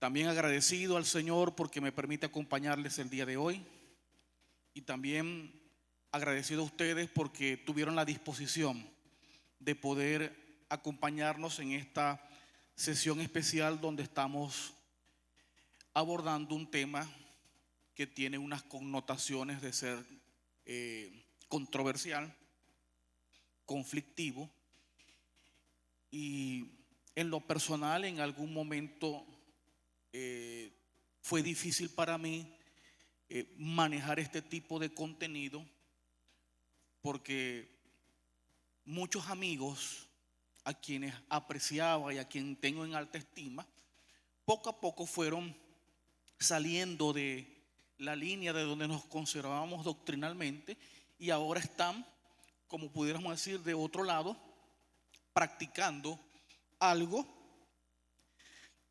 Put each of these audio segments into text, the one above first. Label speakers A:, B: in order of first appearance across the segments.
A: También agradecido al Señor porque me permite acompañarles el día de hoy. Y también agradecido a ustedes porque tuvieron la disposición de poder acompañarnos en esta sesión especial donde estamos abordando un tema que tiene unas connotaciones de ser controversial, conflictivo, y en lo personal en algún momento fue difícil para mí manejar este tipo de contenido, porque muchos amigos a quienes apreciaba y a quien tengo en alta estima, poco a poco fueron saliendo de la línea de donde nos conservábamos doctrinalmente y ahora están, como pudiéramos decir, de otro lado, practicando algo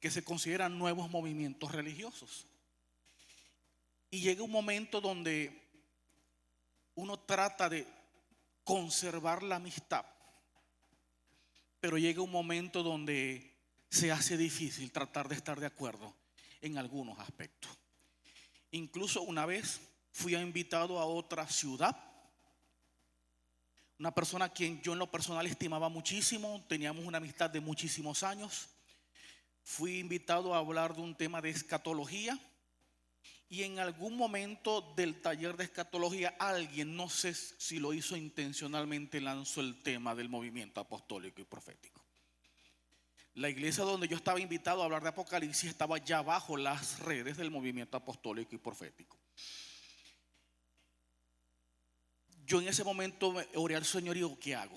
A: que se consideran nuevos movimientos religiosos. Y llega un momento donde uno trata de conservar la amistad, pero llega un momento donde se hace difícil tratar de estar de acuerdo en algunos aspectos. Incluso una vez fui invitado a otra ciudad, una persona a quien yo en lo personal estimaba muchísimo, teníamos una amistad de muchísimos años. Fui invitado a hablar de un tema de escatología, y en algún momento del taller de escatología alguien, no sé si lo hizo intencionalmente, lanzó el tema del movimiento apostólico y profético. La iglesia donde yo estaba invitado a hablar de Apocalipsis estaba ya bajo las redes del movimiento apostólico y profético. Yo en ese momento oré al Señor y digo, ¿qué hago?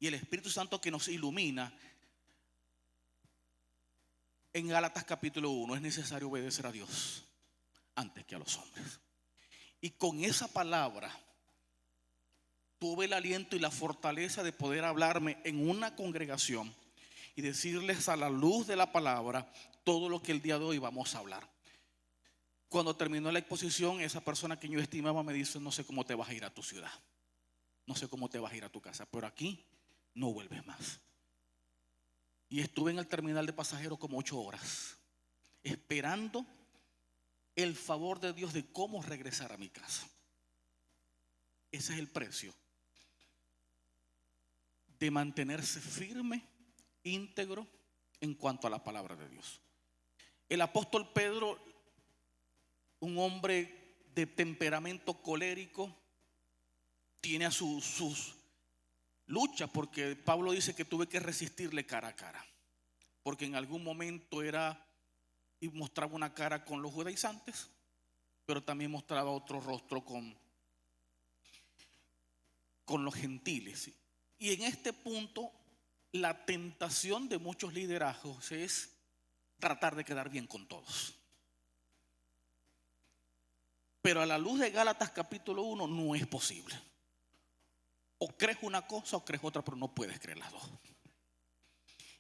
A: Y el Espíritu Santo que nos ilumina en Gálatas capítulo 1, es necesario obedecer a Dios antes que a los hombres. Y con esa palabra tuve el aliento y la fortaleza de poder hablarme en una congregación y decirles a la luz de la palabra todo lo que el día de hoy vamos a hablar. Cuando terminó la exposición, esa persona que yo estimaba me dice, no sé cómo te vas a ir a tu ciudad, no sé cómo te vas a ir a tu casa, pero aquí no vuelves más. Y estuve en el terminal de pasajeros como 8 horas esperando el favor de Dios de cómo regresar a mi casa. Ese es el precio de mantenerse firme, íntegro en cuanto a la palabra de Dios. El apóstol Pedro, un hombre de temperamento colérico, tiene a sus luchas, porque Pablo dice que tuve que resistirle cara a cara, porque en algún momento era y mostraba una cara con los judaizantes, pero también mostraba otro rostro con los gentiles. Y en este punto la tentación de muchos liderazgos es tratar de quedar bien con todos. Pero a la luz de Gálatas capítulo 1 no es posible. O crees una cosa o crees otra, pero no puedes creer las dos.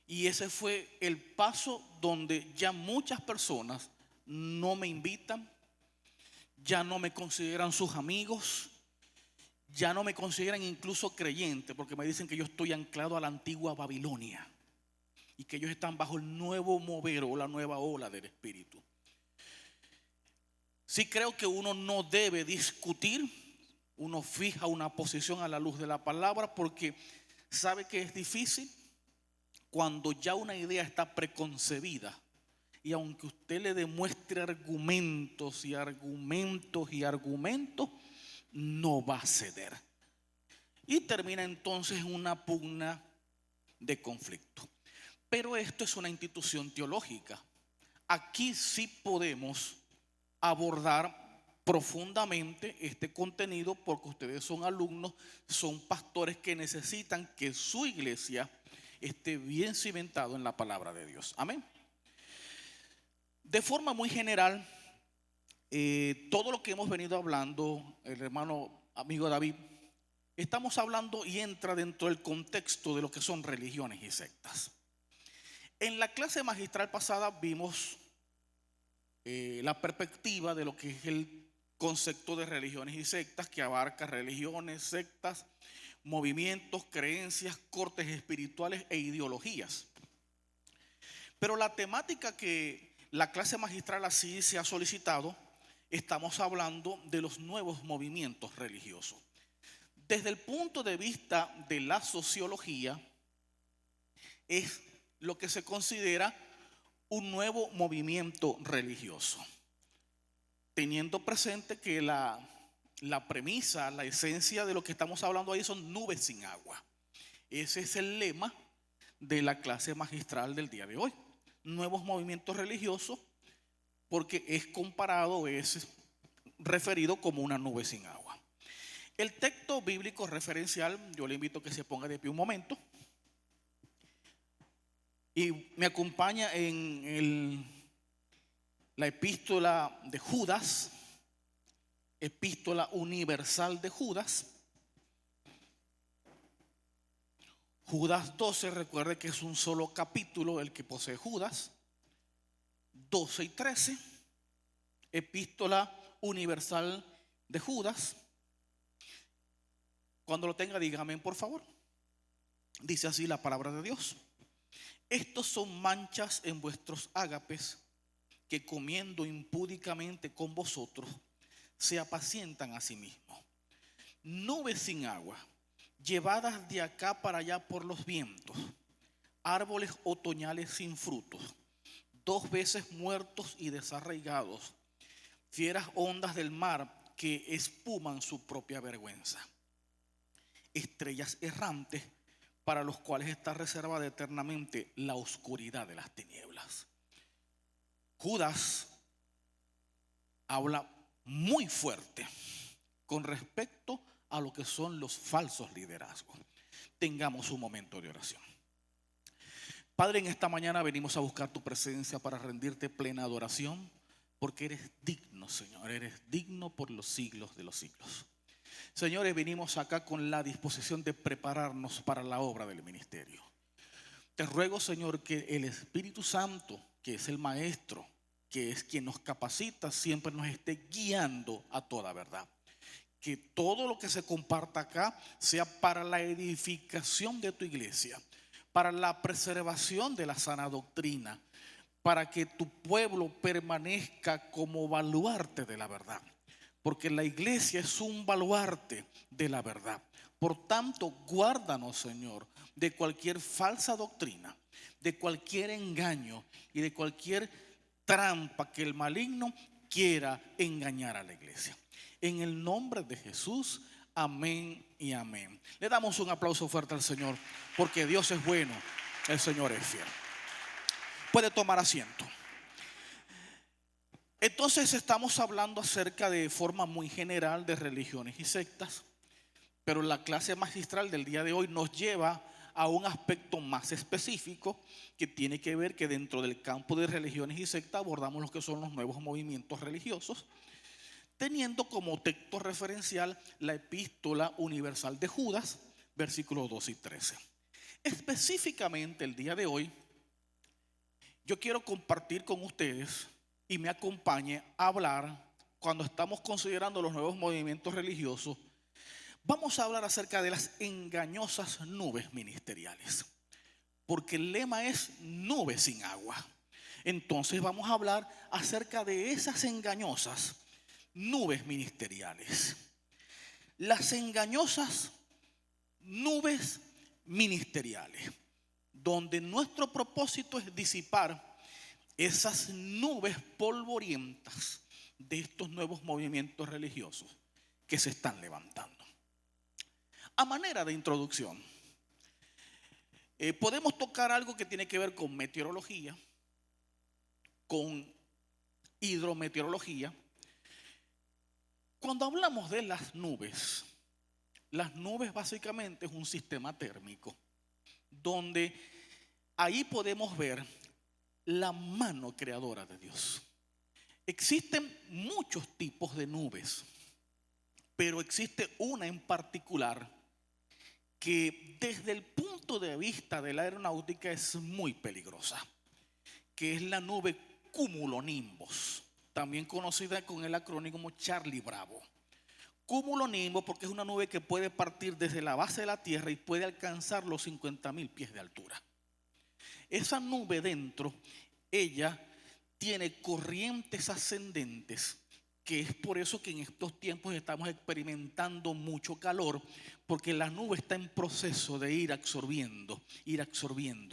A: Y ese fue el paso donde ya muchas personas no me invitan, ya no me consideran sus amigos, ya no me consideran incluso creyente, porque me dicen que yo estoy anclado a la antigua Babilonia y que ellos están bajo el nuevo mover o la nueva ola del Espíritu. Sí creo que uno no debe discutir, uno fija una posición a la luz de la palabra, porque sabe que es difícil cuando ya una idea está preconcebida, y aunque usted le demuestre argumentos y argumentos y argumentos, no va a ceder. Y termina entonces en una pugna de conflicto. Pero esto es una institución teológica. Aquí sí podemos abordar profundamente este contenido, porque ustedes son alumnos, son pastores que necesitan que su iglesia esté bien cimentado en la palabra de Dios. Amén. De forma muy general, todo lo que hemos venido hablando, el hermano amigo David, estamos hablando y entra dentro del contexto de lo que son religiones y sectas. En la clase magistral pasada vimos la perspectiva de lo que es el concepto de religiones y sectas, que abarca religiones, sectas, movimientos, creencias, cortes espirituales e ideologías. Pero la temática que la clase magistral así se ha solicitado, estamos hablando de los nuevos movimientos religiosos. Desde el punto de vista de la sociología, es lo que se considera un nuevo movimiento religioso, teniendo presente que la premisa, la esencia de lo que estamos hablando ahí son nubes sin agua. Ese es el lema de la clase magistral del día de hoy. Nuevos movimientos religiosos, porque es comparado, es referido como una nube sin agua. El texto bíblico referencial, yo le invito a que se ponga de pie un momento y me acompaña en la epístola de Judas, epístola universal de Judas. Judas 12, recuerde que es un solo capítulo el que posee Judas. 12 y 13, epístola universal de Judas. Cuando lo tenga, dígame por favor. Dice así la palabra de Dios: estos son manchas en vuestros ágapes, que comiendo impúdicamente con vosotros se apacientan a sí mismos. Nubes sin agua, llevadas de acá para allá por los vientos, árboles otoñales sin frutos, 2 veces muertos y desarraigados, fieras ondas del mar que espuman su propia vergüenza, estrellas errantes para los cuales está reservada eternamente la oscuridad de las tinieblas. Judas habla muy fuerte con respecto a lo que son los falsos liderazgos. Tengamos un momento de oración. Padre, en esta mañana venimos a buscar tu presencia para rendirte plena adoración, porque eres digno, Señor, eres digno por los siglos de los siglos. Señores, venimos acá con la disposición de prepararnos para la obra del ministerio. Te ruego, Señor, que el Espíritu Santo, que es el Maestro, que es quien nos capacita, siempre nos esté guiando a toda verdad. Que todo lo que se comparta acá sea para la edificación de tu iglesia, para la preservación de la sana doctrina, para que tu pueblo permanezca como baluarte de la verdad. Porque la iglesia es un baluarte de la verdad. Por tanto, guárdanos, Señor, de cualquier falsa doctrina, de cualquier engaño y de cualquier trampa que el maligno quiera engañar a la iglesia. En el nombre de Jesús, amén y amén. Le damos un aplauso fuerte al Señor, porque Dios es bueno, el Señor es fiel. Puede tomar asiento. Entonces estamos hablando acerca de forma muy general de religiones y sectas, pero la clase magistral del día de hoy nos lleva a un aspecto más específico que tiene que ver que dentro del campo de religiones y sectas abordamos lo que son los nuevos movimientos religiosos, teniendo como texto referencial la epístola universal de Judas, versículos 2 y 13. Específicamente el día de hoy, yo quiero compartir con ustedes y me acompañe a hablar, cuando estamos considerando los nuevos movimientos religiosos, vamos a hablar acerca de las engañosas nubes ministeriales, porque el lema es nubes sin agua. Entonces vamos a hablar acerca de esas engañosas nubes ministeriales. Las engañosas nubes ministeriales, donde nuestro propósito es disipar esas nubes polvorientas de estos nuevos movimientos religiosos que se están levantando. A manera de introducción, podemos tocar algo que tiene que ver con meteorología, con hidrometeorología. Cuando hablamos de las nubes básicamente es un sistema térmico, donde ahí podemos ver la mano creadora de Dios. Existen muchos tipos de nubes, pero existe una en particular que desde el punto de vista de la aeronáutica es muy peligrosa, que es la nube cumulonimbus, también conocida con el acrónimo Charlie Bravo. Cumulonimbus porque es una nube que puede partir desde la base de la Tierra y puede alcanzar los 50,000 pies de altura. esa nube dentro, ella tiene corrientes ascendentes, que es por eso que en estos tiempos estamos experimentando mucho calor, porque la nube está en proceso de ir absorbiendo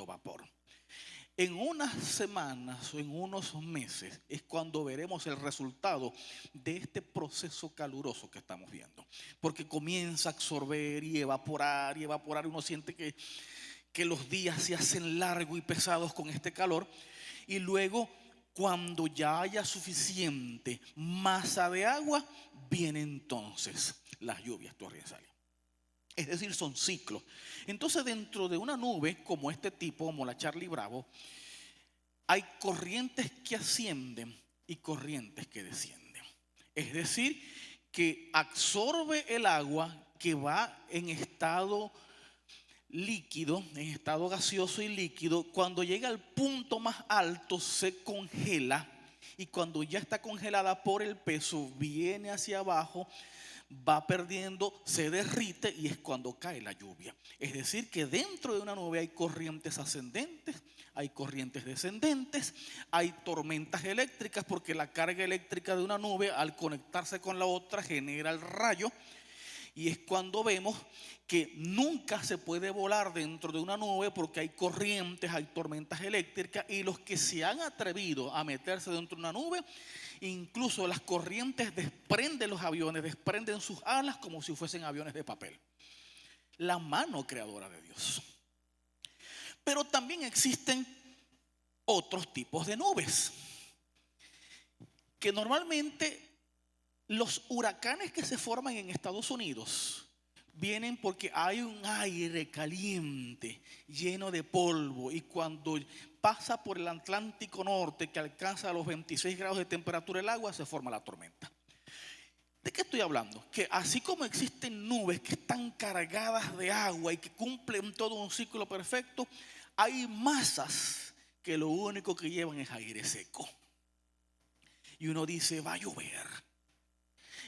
A: vapor. En unas semanas o en unos meses es cuando veremos el resultado de este proceso caluroso que estamos viendo, porque comienza a absorber y evaporar, uno siente que los días se hacen largos y pesados con este calor, y luego cuando ya haya suficiente masa de agua, vienen entonces las lluvias torrenciales. Es decir, son ciclos. Entonces, dentro de una nube como este tipo, como la Charlie Bravo, hay corrientes que ascienden y corrientes que descienden. Es decir, que absorbe el agua que va en estado líquido, en estado gaseoso y líquido. Cuando llega al punto más alto se congela, y cuando ya está congelada por el peso viene hacia abajo, va perdiendo, se derrite, y es cuando cae la lluvia. Es decir, que dentro de una nube hay corrientes ascendentes, hay corrientes descendentes, hay tormentas eléctricas, porque la carga eléctrica de una nube al conectarse con la otra genera el rayo. Y es cuando vemos que nunca se puede volar dentro de una nube, porque hay corrientes, hay tormentas eléctricas, y los que se han atrevido a meterse dentro de una nube, incluso las corrientes desprenden los aviones, desprenden sus alas como si fuesen aviones de papel. La mano creadora de Dios. Pero también existen otros tipos de nubes, que normalmente los huracanes que se forman en Estados Unidos vienen porque hay un aire caliente lleno de polvo, y cuando pasa por el Atlántico Norte, que alcanza los 26 grados de temperatura el agua, se forma la tormenta. ¿De qué estoy hablando? Que así como existen nubes que están cargadas de agua y que cumplen todo un ciclo perfecto, hay masas que lo único que llevan es aire seco. Y uno dice, va a llover,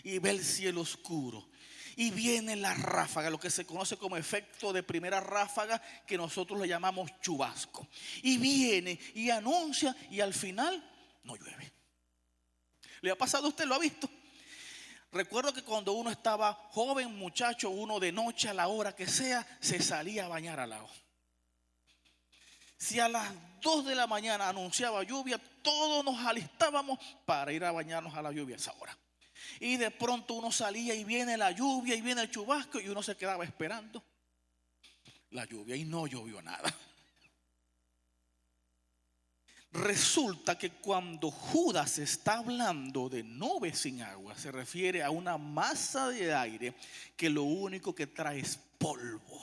A: y ve el cielo oscuro, y viene la ráfaga, lo que se conoce como efecto de primera ráfaga, que nosotros le llamamos chubasco, y viene y anuncia, y al final no llueve. ¿Le ha pasado a usted? ¿Lo ha visto? Recuerdo que cuando uno estaba joven, muchacho, uno de noche a la hora que sea se salía a bañar al lago. Si a las 2 de la mañana anunciaba lluvia, todos nos alistábamos para ir a bañarnos a la lluvia a esa hora. Y de pronto uno salía y viene la lluvia y viene el chubasco, y uno se quedaba esperando la lluvia, y no llovió nada. Resulta que cuando Judas está hablando de nubes sin agua, se refiere a una masa de aire que lo único que trae es polvo,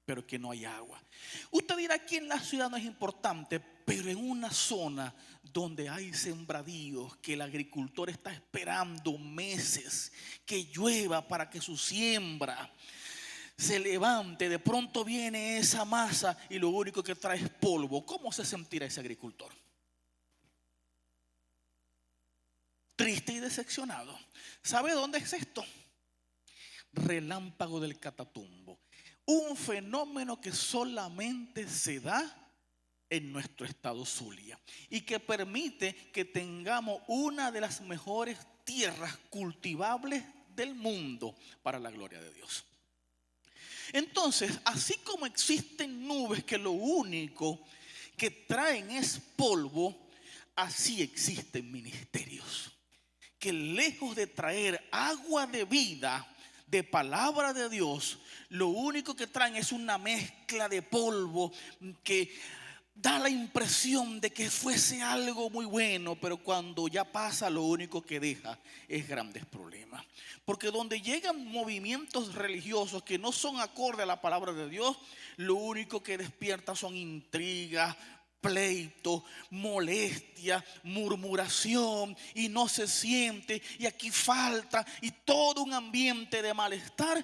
A: pero que no hay agua. Usted dirá que en la ciudad no es importante, pero en una zona donde hay sembradíos, que el agricultor está esperando meses que llueva para que su siembra se levante, de pronto viene esa masa y lo único que trae es polvo. ¿Cómo se sentirá ese agricultor? Triste y decepcionado. ¿Sabe dónde es esto? Relámpago del Catatumbo. Un fenómeno que solamente se da en nuestro estado Zulia, y que permite que tengamos una de las mejores tierras cultivables del mundo para la gloria de Dios. Entonces, así como existen nubes que lo único que traen es polvo, así existen ministerios que, lejos de traer agua de vida, de palabra de Dios, lo único que traen es una mezcla de polvo que da la impresión de que fuese algo muy bueno, pero cuando ya pasa, lo único que deja es grandes problemas. Porque donde llegan movimientos religiosos que no son acorde a la palabra de Dios, lo único que despierta son intrigas, pleito, molestia, murmuración, y no se siente, y aquí falta, y todo un ambiente de malestar,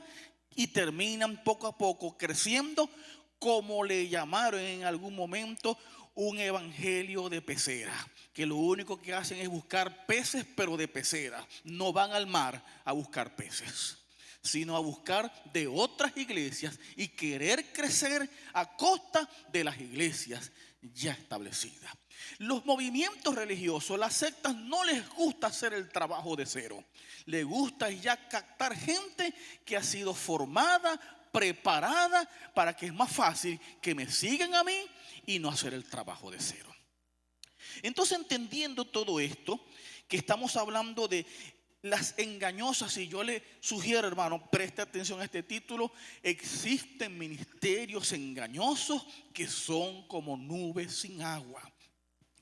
A: y terminan poco a poco creciendo, como le llamaron en algún momento, un evangelio de pecera, que lo único que hacen es buscar peces, pero de pecera. No van al mar a buscar peces, sino a buscar de otras iglesias y querer crecer a costa de las iglesias ya establecidas. Los movimientos religiosos, las sectas, no les gusta hacer el trabajo de cero. Les gusta ya captar gente que ha sido formada, preparada, para que es más fácil que me sigan a mí y no hacer el trabajo de cero. Entonces, entendiendo todo esto, que estamos hablando de las engañosas, y yo le sugiero, hermano, preste atención a este título: existen ministerios engañosos que son como nubes sin agua,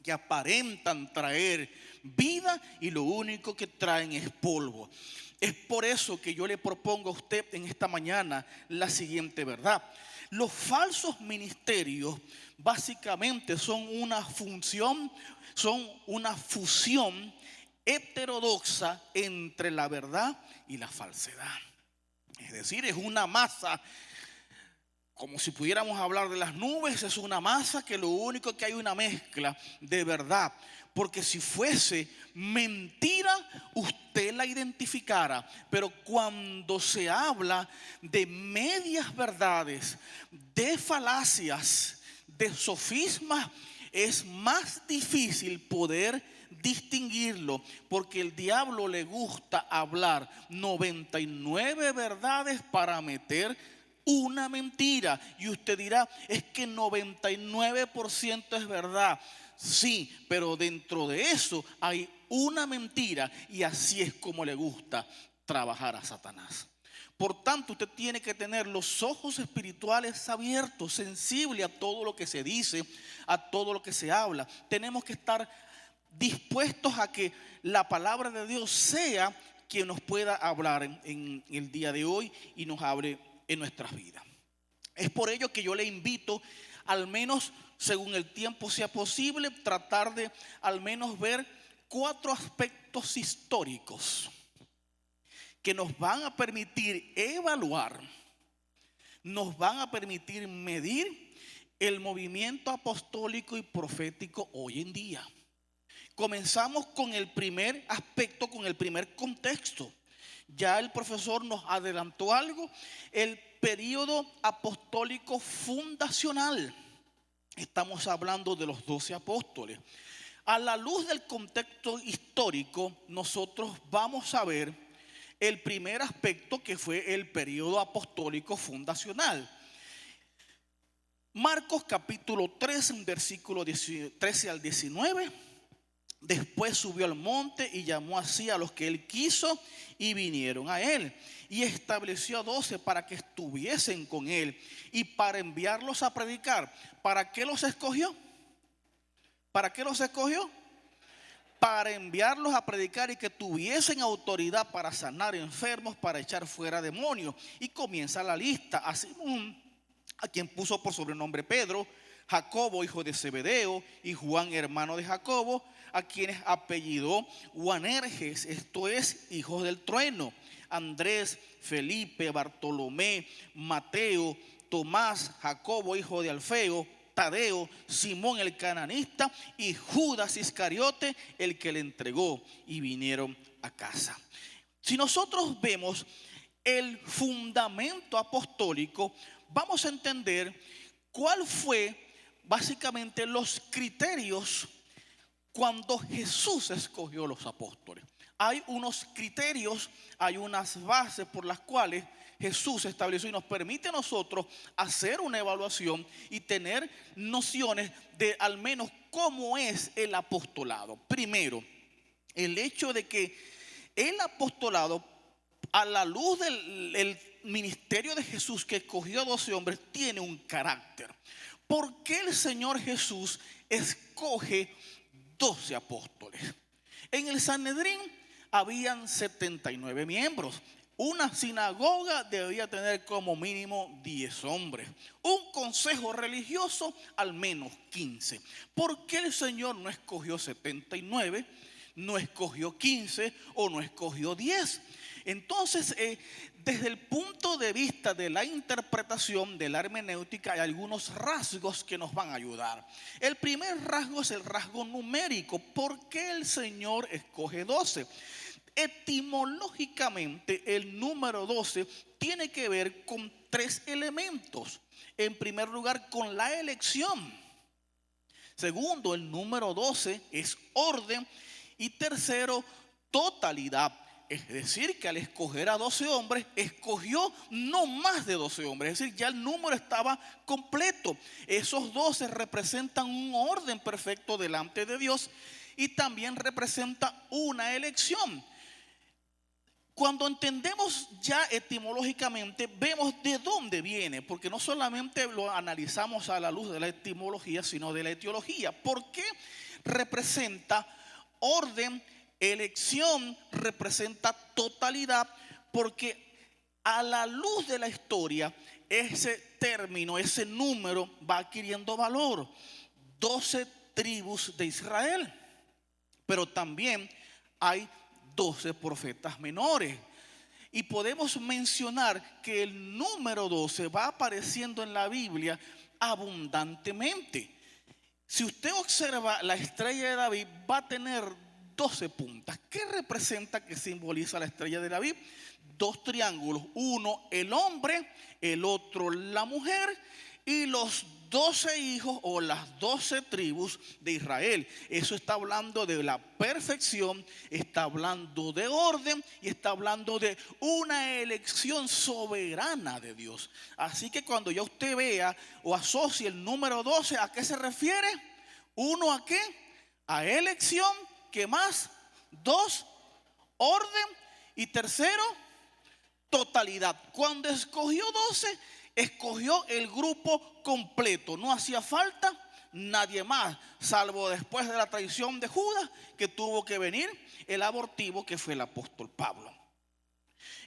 A: que aparentan traer vida y lo único que traen es polvo. Es por eso que yo le propongo a usted en esta mañana la siguiente verdad. Los falsos ministerios básicamente son una fusión heterodoxa entre la verdad y la falsedad. Es decir, es una masa, como si pudiéramos hablar de las nubes, es una masa que lo único que hay una mezcla de verdad. Porque si fuese mentira, usted la identificara. Pero cuando se habla de medias verdades, de falacias, de sofismas, es más difícil poder distinguirlo, porque el diablo le gusta hablar 99 verdades para meter una mentira. Y usted dirá: es que 99% es verdad. Sí, pero dentro de eso hay una mentira, y así es como le gusta trabajar a Satanás. Por tanto, usted tiene que tener los ojos espirituales abiertos, sensible a todo lo que se dice, a todo lo que se habla. Tenemos que estar dispuestos a que la palabra de Dios sea quien nos pueda hablar en el día de hoy y nos hable en nuestras vidas. Es por ello que yo le invito, al menos según el tiempo sea posible, tratar de al menos ver 4 aspectos históricos que nos van a permitir evaluar, nos van a permitir medir el movimiento apostólico y profético hoy en día. Comenzamos con el primer aspecto, con el primer contexto. Ya el profesor nos adelantó algo: el período apostólico fundacional. Estamos hablando de los 12 apóstoles. A la luz del contexto histórico, nosotros vamos a ver el primer aspecto, que fue el período apostólico fundacional. Marcos capítulo 3, versículo 13 al 19. Después subió al monte y llamó así a los que él quiso, y vinieron a él. Y estableció a 12 para que estuviesen con él y para enviarlos a predicar. ¿Para qué los escogió? ¿Para qué los escogió? Para enviarlos a predicar y que tuviesen autoridad para sanar enfermos, para echar fuera demonios. Y comienza la lista: a Simón, a quien puso por sobrenombre Pedro; Jacobo, hijo de Zebedeo, y Juan, hermano de Jacobo, a quienes apellidó Boanerges, esto es, hijos del trueno; Andrés, Felipe, Bartolomé, Mateo, Tomás, Jacobo, hijo de Alfeo, Tadeo, Simón el cananista, y Judas Iscariote, el que le entregó. Y vinieron a casa. Si nosotros vemos el fundamento apostólico, vamos a entender cuál fue básicamente los criterios cuando Jesús escogió los apóstoles. Hay unos criterios, hay unas bases por las cuales Jesús estableció y nos permite a nosotros hacer una evaluación y tener nociones de al menos cómo es el apostolado. Primero, el hecho de que el apostolado, a la luz del ministerio de Jesús, que escogió 12 hombres, tiene un carácter. ¿Por qué el Señor Jesús escoge 12 apóstoles? En el Sanedrín habían 79 miembros. Una sinagoga debía tener como mínimo 10 hombres. Un consejo religioso al menos 15. ¿Por qué el Señor no escogió 79, no escogió 15 o no escogió 10? Entonces, desde el punto de vista de la interpretación de la hermenéutica, hay algunos rasgos que nos van a ayudar. El primer rasgo es el rasgo numérico. ¿Por qué el Señor escoge 12? Etimológicamente, el número 12 tiene que ver con tres elementos. En primer lugar, con la elección. Segundo, el número 12 es orden. Y tercero, totalidad. Es decir, que al escoger a 12 hombres, escogió no más de 12 hombres. Es decir, ya el número estaba completo. Esos 12 representan un orden perfecto delante de Dios y también representa una elección. Cuando entendemos ya etimológicamente, vemos de dónde viene, porque no solamente lo analizamos a la luz de la etimología, sino de la etiología. ¿Por qué representa orden? Elección representa totalidad, porque a la luz de la historia, ese término, ese número va adquiriendo valor. 12 tribus de Israel, pero también hay 12 profetas menores. Y podemos mencionar que el número 12 va apareciendo en la Biblia abundantemente. Si usted observa la estrella de David, va a tener 12 puntas. ¿Qué representa, que simboliza la estrella de David? Dos triángulos, uno el hombre, el otro la mujer y los 12 hijos o las 12 tribus de Israel. Eso está hablando de la perfección, está hablando de orden y está hablando de una elección soberana de Dios. Así que cuando ya usted vea o asocie el número 12, ¿a qué se refiere? Uno, ¿a qué? A elección. ¿Qué más? Dos, orden. Y tercero, totalidad. Cuando escogió 12, escogió el grupo completo. No hacía falta nadie más, salvo después de la traición de Judas, que tuvo que venir el abortivo, que fue el apóstol Pablo.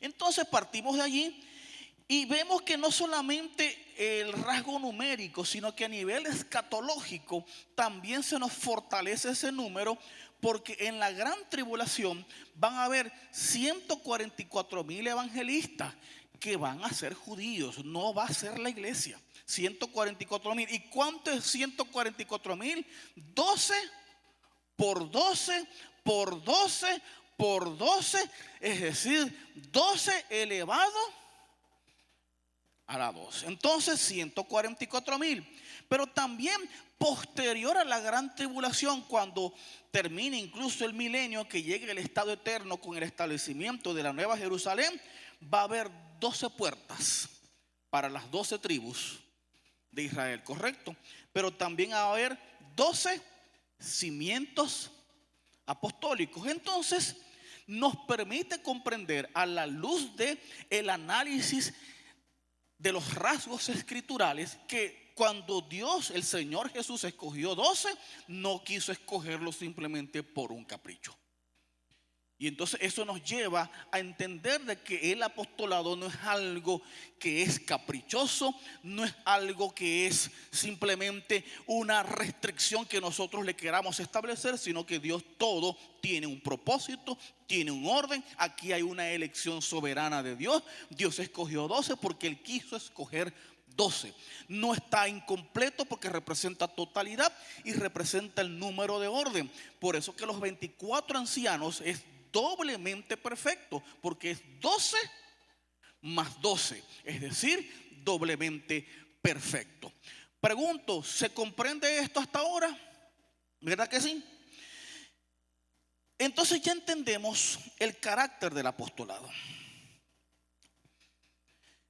A: Entonces partimos de allí y vemos que no solamente el rasgo numérico, sino que a nivel escatológico también se nos fortalece ese número, porque en la gran tribulación van a haber 144,000 evangelistas que van a ser judíos, no va a ser la iglesia. 144,000. ¿Y cuánto es 144,000? 12 por 12 por 12 por 12, es decir, 12 elevado a la 2. Entonces 144,000. Pero también posterior a la gran tribulación, cuando termine incluso el milenio, que llegue el estado eterno con el establecimiento de la Nueva Jerusalén, va a haber 12 puertas para las 12 tribus de Israel, ¿correcto? Pero también va a haber 12 cimientos apostólicos. Entonces nos permite comprender, a la luz de el análisis de los rasgos escriturales, que cuando Dios, el Señor Jesús, escogió 12, no quiso escogerlos simplemente por un capricho. Y entonces eso nos lleva a entender de que el apostolado no es algo que es caprichoso, no es algo que es simplemente una restricción que nosotros le queramos establecer, sino que Dios todo tiene un propósito, tiene un orden. Aquí hay una elección soberana de Dios. Dios escogió 12 porque Él quiso escoger 12. No está incompleto porque representa totalidad y representa el número de orden. Por eso que los 24 ancianos es doblemente perfecto, porque es 12 más 12, es decir, doblemente perfecto. Pregunto, ¿se comprende esto hasta ahora? ¿Verdad que sí? Entonces ya entendemos el carácter del apostolado.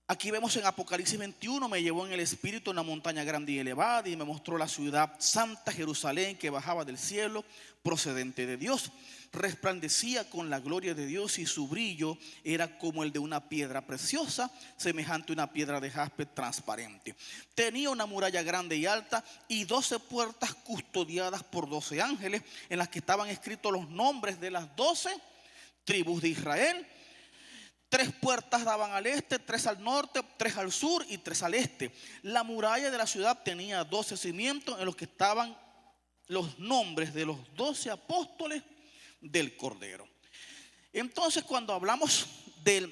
A: Aquí vemos en Apocalipsis 21, me llevó en el espíritu a una montaña grande y elevada y me mostró la ciudad santa, Jerusalén, que bajaba del cielo, procedente de Dios. Resplandecía con la gloria de Dios y su brillo era como el de una piedra preciosa, semejante a una piedra de jaspe transparente. Tenía una muralla grande y alta y 12 puertas custodiadas por 12 ángeles, en las que estaban escritos los nombres de las 12 tribus de Israel. 3 puertas daban al este, 3 al norte, 3 al sur y 3 al este. La muralla de la ciudad tenía 12 cimientos en los que estaban los nombres de los 12 apóstoles del Cordero. Entonces, cuando hablamos del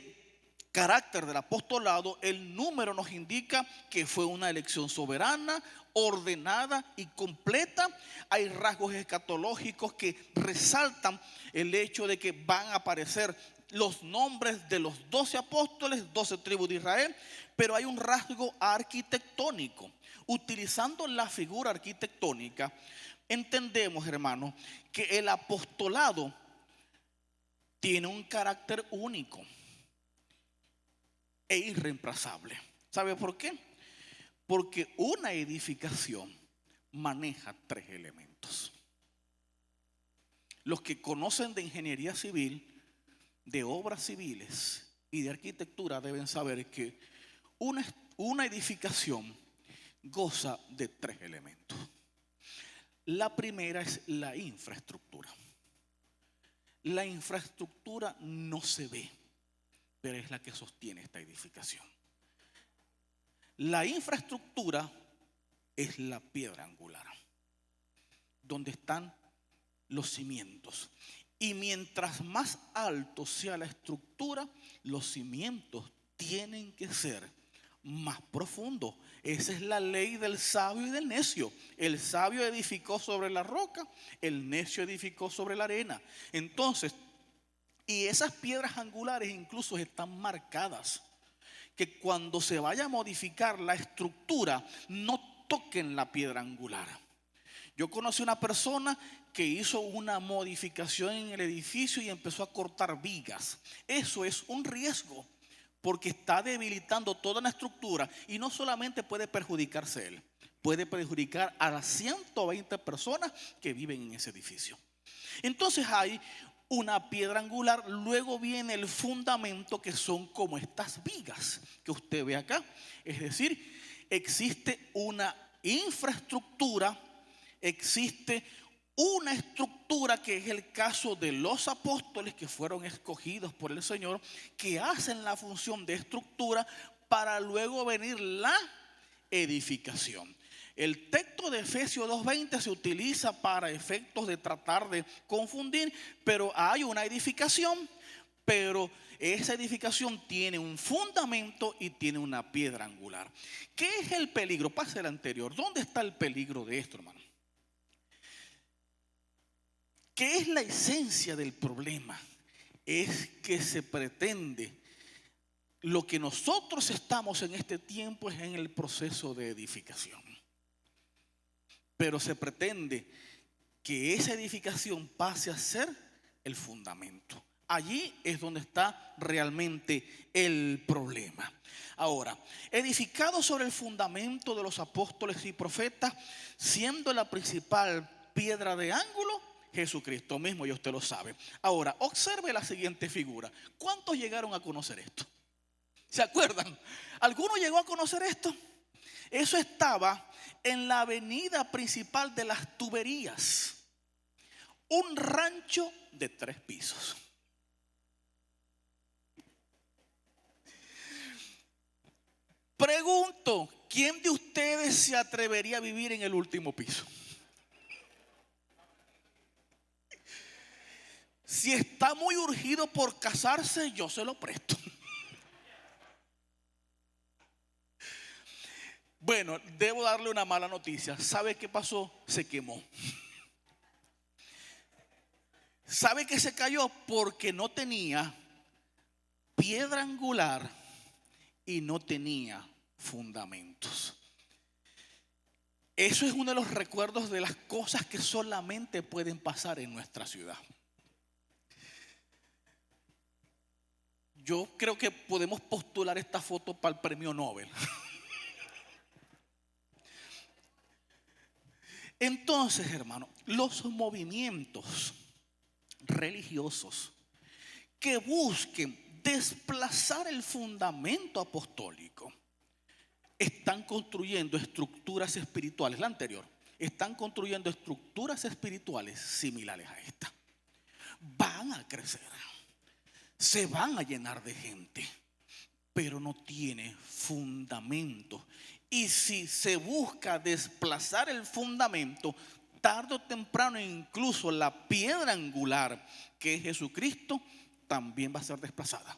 A: carácter del apostolado, el número nos indica que fue una elección soberana, ordenada y completa. Hay rasgos escatológicos que resaltan el hecho de que van a aparecer los nombres de los 12 apóstoles, 12 tribus de Israel, pero hay un rasgo arquitectónico. Utilizando la figura arquitectónica, entendemos, hermanos, que el apostolado tiene un carácter único e irreemplazable. ¿Sabe por qué? Porque una edificación maneja 3 elementos. Los que conocen de ingeniería civil, de obras civiles y de arquitectura deben saber que una edificación goza de 3 elementos. La primera es la infraestructura. La infraestructura no se ve, pero es la que sostiene esta edificación. La infraestructura es la piedra angular, donde están los cimientos. Y mientras más alto sea la estructura, los cimientos tienen que ser más profundos. Esa es la ley del sabio y del necio. El sabio edificó sobre la roca, el necio edificó sobre la arena. Entonces, y esas piedras angulares incluso están marcadas, que cuando se vaya a modificar la estructura, no toquen la piedra angular. Yo conocí una persona que hizo una modificación en el edificio y empezó a cortar vigas. Eso es un riesgo, porque está debilitando toda la estructura y no solamente puede perjudicarse él, puede perjudicar a las 120 personas que viven en ese edificio. Entonces hay una piedra angular, luego viene el fundamento, que son como estas vigas que usted ve acá. Es decir, existe una infraestructura, existe una estructura, que es el caso de los apóstoles que fueron escogidos por el Señor, que hacen la función de estructura para luego venir la edificación. El texto de Efesios 2:20 se utiliza para efectos de tratar de confundir, pero hay una edificación, pero esa edificación tiene un fundamento y tiene una piedra angular. ¿Qué es el peligro? Pase el anterior. ¿Dónde está el peligro de esto, hermano? ¿Qué es la esencia del problema? Es que se pretende, lo que nosotros estamos en este tiempo es en el proceso de edificación, pero se pretende que esa edificación pase a ser el fundamento. Allí es donde está realmente el problema. Ahora, edificado sobre el fundamento de los apóstoles y profetas, siendo la principal piedra de ángulo Jesucristo mismo, y usted lo sabe. Ahora, observe la siguiente figura. ¿Cuántos llegaron a conocer esto? ¿Se acuerdan? ¿Alguno llegó a conocer esto? Eso estaba en la avenida principal de las Tuberías, un rancho de 3 pisos. Pregunto, ¿quién de ustedes se atrevería a vivir en el último piso? Si está muy urgido por casarse, yo se lo presto. Bueno, debo darle una mala noticia. ¿Sabe qué pasó? Se quemó. ¿Sabe que se cayó? Porque no tenía piedra angular y no tenía fundamentos. Eso es uno de los recuerdos de las cosas que solamente pueden pasar en nuestra ciudad. Yo creo que podemos postular esta foto para el premio Nobel. Entonces, hermano, los movimientos religiosos que busquen desplazar el fundamento apostólico están construyendo estructuras espirituales. La anterior, están construyendo estructuras espirituales similares a esta. Van a crecer, se van a llenar de gente, pero no tiene fundamento. Y si se busca desplazar el fundamento, tarde o temprano incluso la piedra angular, que es Jesucristo, también va a ser desplazada.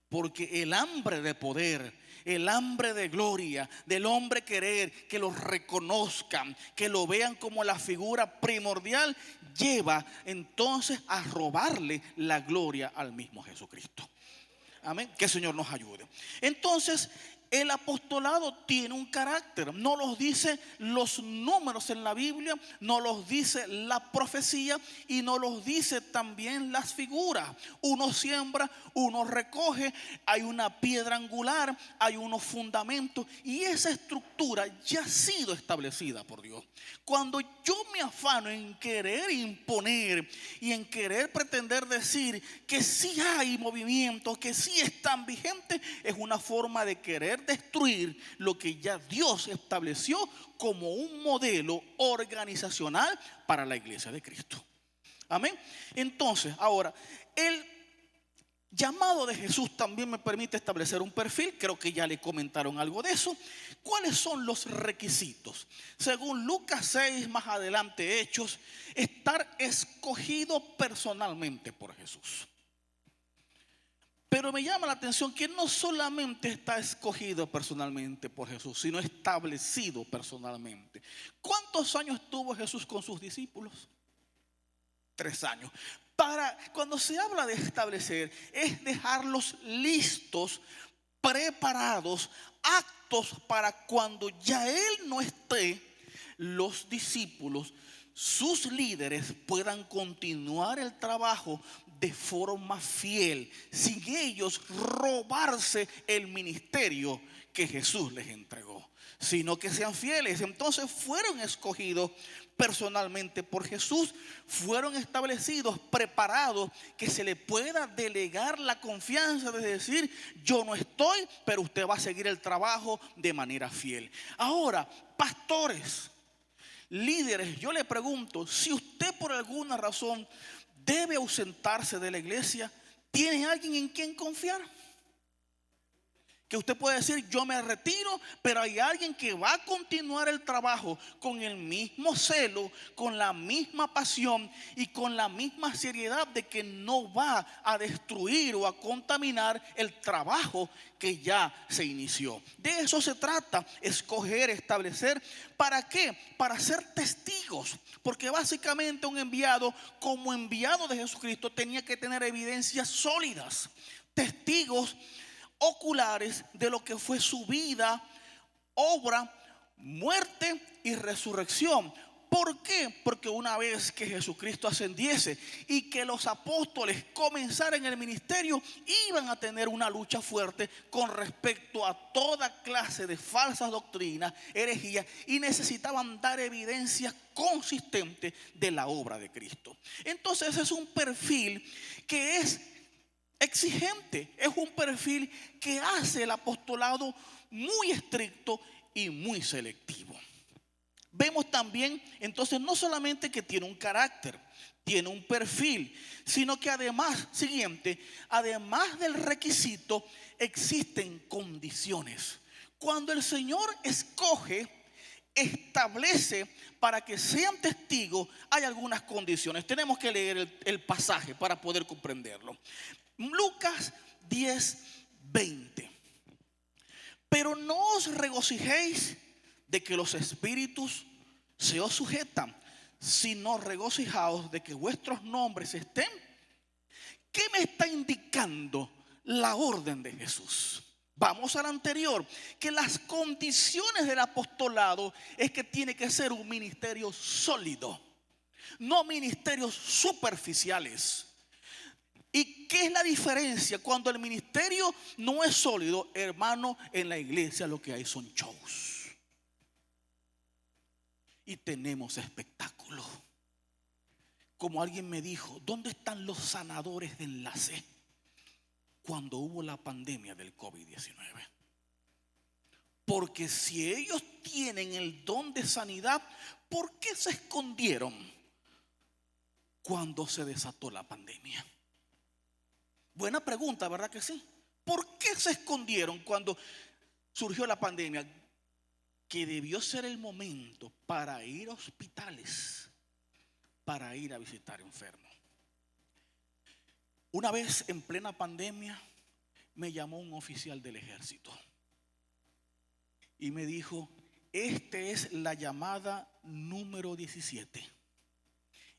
A: Porque el hambre de poder, el hambre de gloria, del hombre querer que lo reconozcan, que lo vean como la figura primordial, lleva entonces a robarle la gloria al mismo Jesucristo. Amén. Que el Señor nos ayude. Entonces, el apostolado tiene un carácter. No los dice los números en la Biblia, no los dice la profecía y no los dice también las figuras. Uno siembra, uno recoge, hay una piedra angular, hay unos fundamentos y esa estructura ya ha sido establecida por Dios. Cuando yo me afano en querer imponer y en querer pretender decir que sí hay movimientos, que sí están vigentes, es una forma de querer destruir lo que ya Dios estableció como un modelo organizacional para la iglesia de Cristo. Amén. Entonces, ahora, el llamado de Jesús también me permite establecer un perfil. Creo que ya le comentaron algo de eso. ¿Cuáles son los requisitos? Según Lucas 6, más adelante Hechos, estar escogido personalmente por Jesús. Pero me llama la atención que no solamente está escogido personalmente por Jesús, sino establecido personalmente. ¿Cuántos años tuvo Jesús con sus discípulos? 3 años. Cuando se habla de establecer, es dejarlos listos, preparados, aptos para cuando ya Él no esté, los discípulos, sus líderes puedan continuar el trabajo de forma fiel, sin ellos robarse el ministerio que Jesús les entregó, sino que sean fieles. Entonces fueron escogidos personalmente por Jesús, fueron establecidos, preparados, que se le pueda delegar la confianza de decir: yo no estoy, pero usted va a seguir el trabajo de manera fiel. Ahora, pastores, líderes, yo le pregunto, si usted por alguna razón debe ausentarse de la iglesia, ¿tiene alguien en quien confiar? Que usted puede decir: yo me retiro, pero hay alguien que va a continuar el trabajo con el mismo celo, con la misma pasión y con la misma seriedad, de que no va a destruir o a contaminar el trabajo que ya se inició. De eso se trata, escoger, establecer. ¿Para qué? Para ser testigos. Porque básicamente un enviado, como enviado de Jesucristo, tenía que tener evidencias sólidas, testigos oculares de lo que fue su vida, obra, muerte y resurrección. ¿Por qué? Porque una vez que Jesucristo ascendiese y que los apóstoles comenzaran el ministerio, iban a tener una lucha fuerte con respecto a toda clase de falsas doctrinas, herejías, y necesitaban dar evidencia consistente de la obra de Cristo. Entonces es un perfil que es exigente, es un perfil que hace el apostolado muy estricto y muy selectivo. Vemos también entonces no solamente que tiene un carácter, tiene un perfil, sino que además, además del requisito, existen condiciones. Cuando el Señor escoge, establece para que sean testigos, hay algunas condiciones. Tenemos que leer el pasaje para poder comprenderlo. Lucas 10:20. Pero no os regocijéis de que los espíritus se os sujetan, sino regocijaos de que vuestros nombres estén. ¿Qué me está indicando la orden de Jesús? Vamos al anterior, que las condiciones del apostolado es que tiene que ser un ministerio sólido, no ministerios superficiales. ¿Y qué es la diferencia cuando el ministerio no es sólido? Hermano, en la iglesia lo que hay son shows. Y tenemos espectáculos. Como alguien me dijo: ¿dónde están los sanadores de enlace cuando hubo la pandemia del COVID-19? Porque si ellos tienen el don de sanidad, ¿por qué se escondieron cuando se desató la pandemia? Buena pregunta, ¿verdad que sí? ¿Por qué se escondieron cuando surgió la pandemia? Que debió ser el momento para ir a hospitales, para ir a visitar enfermos. Una vez en plena pandemia, me llamó un oficial del ejército y me dijo: esta es la llamada número 17.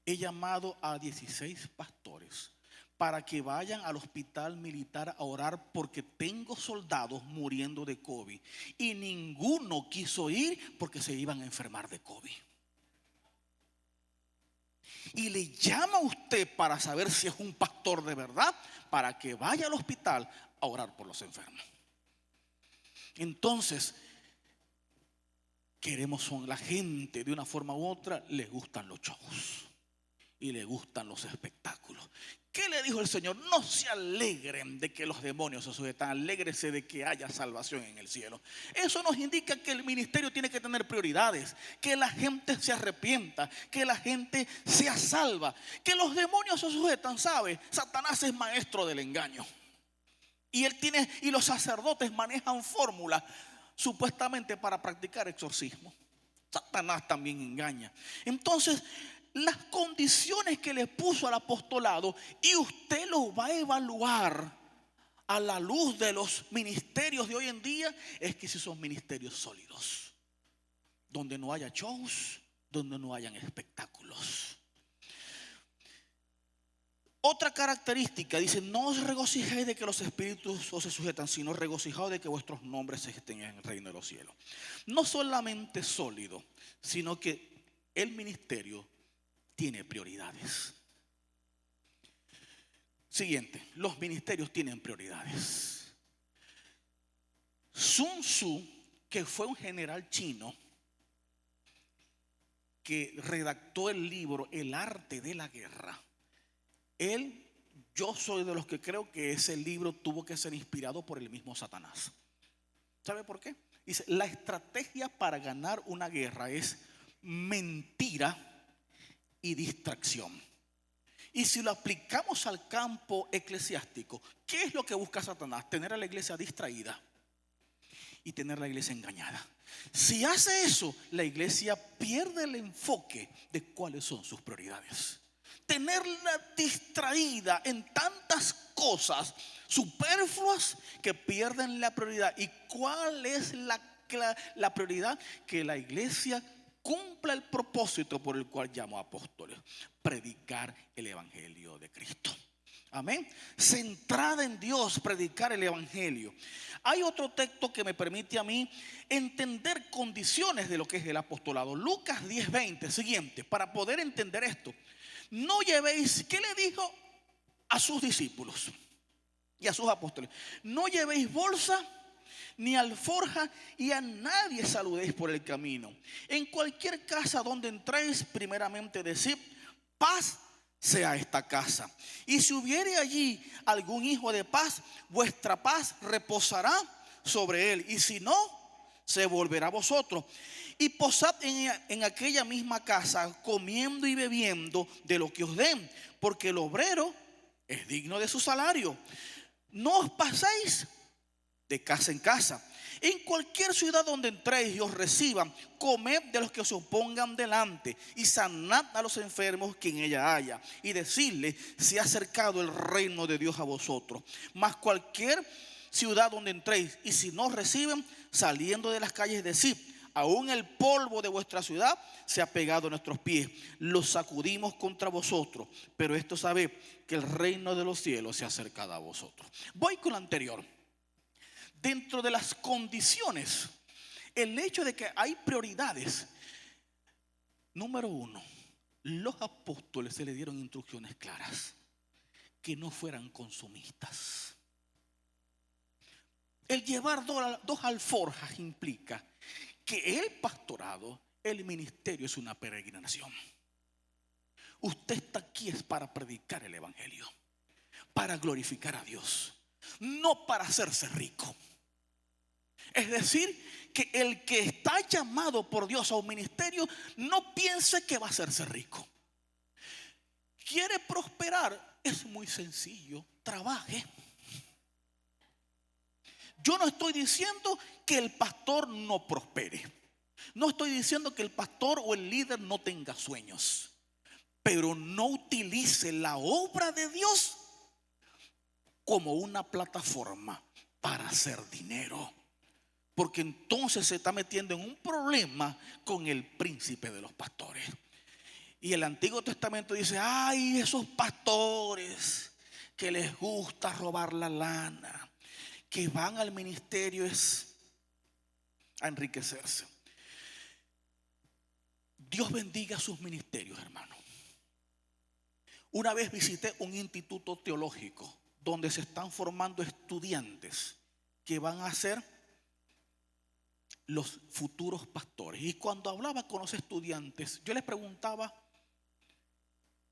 A: He llamado a 16 pastores para que vayan al hospital militar a orar porque tengo soldados muriendo de COVID y ninguno quiso ir porque se iban a enfermar de COVID. Y le llama a usted para saber si es un pastor de verdad, para que vaya al hospital a orar por los enfermos. Entonces, la gente de una forma u otra les gustan los shows y les gustan los espectáculos. ¿Qué le dijo el Señor? No se alegren de que los demonios se sujetan, alégrense de que haya salvación en el cielo. Eso nos indica que el ministerio tiene que tener prioridades, que la gente se arrepienta, que la gente sea salva, que los demonios se sujetan. ¿Sabe? Satanás es maestro del engaño. Y los sacerdotes manejan fórmulas supuestamente para practicar exorcismo. Satanás también engaña. Entonces, las condiciones que le puso al apostolado, y usted lo va a evaluar a la luz de los ministerios de hoy en día, es que si son ministerios sólidos, donde no haya shows, donde no hayan espectáculos. Otra característica, dice: no os regocijéis de que los espíritus os se sujetan, sino regocijaos de que vuestros nombres estén en el reino de los cielos. No solamente sólido, sino que el ministerio tiene prioridades. Siguiente, los ministerios tienen prioridades. Sun Tzu, que fue un general chino que redactó el libro El arte de la guerra, yo soy de los que creo que ese libro tuvo que ser inspirado por el mismo Satanás. ¿Sabe por qué? Dice: la estrategia para ganar una guerra es mentira y distracción. Y si lo aplicamos al campo eclesiástico, ¿qué es lo que busca Satanás? Tener a la iglesia distraída y tener a la iglesia engañada. Si hace eso, la iglesia pierde el enfoque de cuáles son sus prioridades. Tenerla distraída en tantas cosas superfluas que pierden la prioridad. ¿Y cuál es la prioridad? Que la iglesia cumpla el propósito por el cual llamó apóstoles: predicar el evangelio de Cristo. Amén. Centrada en Dios, predicar el evangelio. Hay otro texto que me permite a mí entender condiciones de lo que es el apostolado. Lucas 10:20, siguiente, para poder entender esto. No llevéis, ¿qué le dijo a sus discípulos y a sus apóstoles? No llevéis bolsa ni alforja, y a nadie saludéis por el camino. En cualquier casa donde entréis, primeramente decid: paz sea esta casa. Y si hubiere allí algún hijo de paz, vuestra paz reposará sobre él, y si no, se volverá a vosotros. Y posad en aquella misma casa, comiendo y bebiendo de lo que os den, porque el obrero es digno de su salario. No os paséis de casa en casa. En cualquier ciudad donde entréis y os reciban, comed de los que os pongan delante, y sanad a los enfermos que en ella haya, y decidle: se ha acercado el reino de Dios a vosotros. Mas cualquier ciudad donde entréis, y si no os reciben, saliendo de las calles, decid: aún el polvo de vuestra ciudad se ha pegado a nuestros pies, los sacudimos contra vosotros, pero esto sabed, que el reino de los cielos se ha acercado a vosotros. Voy con lo anterior. Dentro de las condiciones, el hecho de que hay prioridades. Número uno, los apóstoles se le dieron instrucciones claras: que no fueran consumistas. El llevar dos alforjas implica que el pastorado, el ministerio, es una peregrinación. Usted está aquí es para predicar el evangelio, para glorificar a Dios, no para hacerse rico. Es decir, que el que está llamado por Dios a un ministerio no piense que va a hacerse rico. ¿Quiere prosperar? Es muy sencillo: trabaje. Yo no estoy diciendo que el pastor no prospere. No estoy diciendo que el pastor o el líder no tenga sueños. Pero no utilice la obra de Dios como una plataforma para hacer dinero. Porque entonces se está metiendo en un problema con el príncipe de los pastores. Y el Antiguo Testamento dice: ay, esos pastores que les gusta robar la lana, que van al ministerio es a enriquecerse. Dios bendiga sus ministerios, hermano. Una vez visité un instituto teológico donde se están formando estudiantes que van a ser los futuros pastores. Y cuando hablaba con los estudiantes, yo les preguntaba: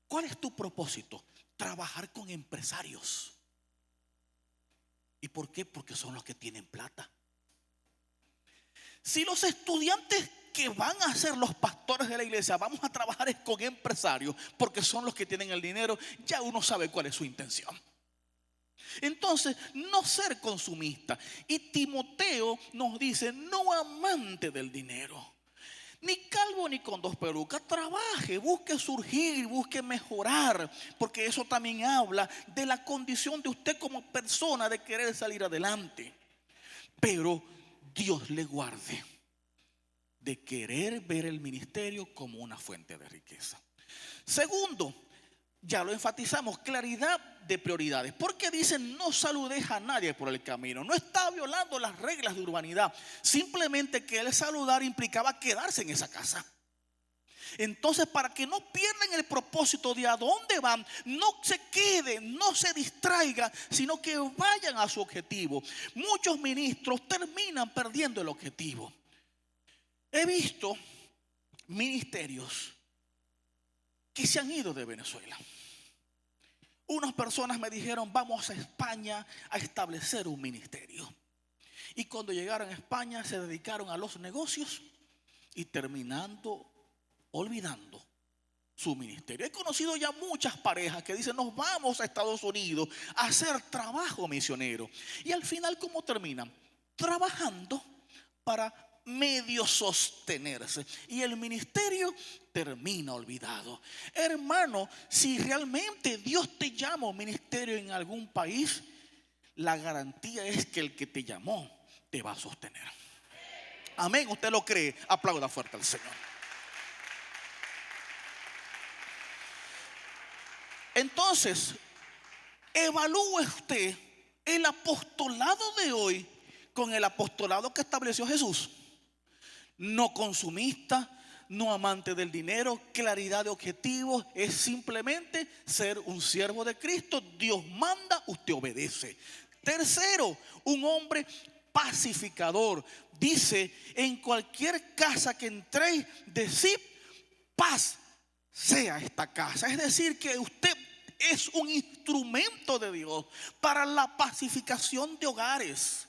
A: ¿cuál es tu propósito? Trabajar con empresarios. ¿Y por qué? Porque son los que tienen plata. Si los estudiantes que van a ser los pastores de la iglesia vamos a trabajar es con empresarios, porque son los que tienen el dinero, ya uno sabe cuál es su intención. Entonces, no ser consumista. Y Timoteo nos dice: no amante del dinero, ni calvo ni con dos pelucas. Trabaje, busque surgir, busque mejorar, porque eso también habla de la condición de usted como persona de querer salir adelante. Pero Dios le guarde de querer ver el ministerio como una fuente de riqueza. Segundo, ya lo enfatizamos, claridad de prioridades. Porque dicen: no saludes a nadie por el camino. No está violando las reglas de urbanidad. Simplemente que el saludar implicaba quedarse en esa casa. Entonces, para que no pierdan el propósito de a dónde van, no se queden, no se distraigan, sino que vayan a su objetivo. Muchos ministros terminan perdiendo el objetivo. He visto ministerios que se han ido de Venezuela. Unas personas me dijeron: vamos a España a establecer un ministerio. Y cuando llegaron a España se dedicaron a los negocios y terminando olvidando su ministerio. He conocido ya muchas parejas que dicen: nos vamos a Estados Unidos a hacer trabajo misionero. Y al final, ¿cómo terminan? Trabajando para medio sostenerse, y el ministerio termina olvidado. Hermano, si realmente Dios te llama a un ministerio en algún país, la garantía es que el que te llamó te va a sostener. Amén. ¿Usted lo cree? Aplauda fuerte al Señor. Entonces, evalúe usted el apostolado de hoy con el apostolado que estableció Jesús. No consumista, no amante del dinero, claridad de objetivos, es simplemente ser un siervo de Cristo. Dios manda, usted obedece. Tercero, un hombre pacificador. Dice: en cualquier casa que entréis, decid: paz sea esta casa. Es decir, que usted es un instrumento de Dios para la pacificación de hogares,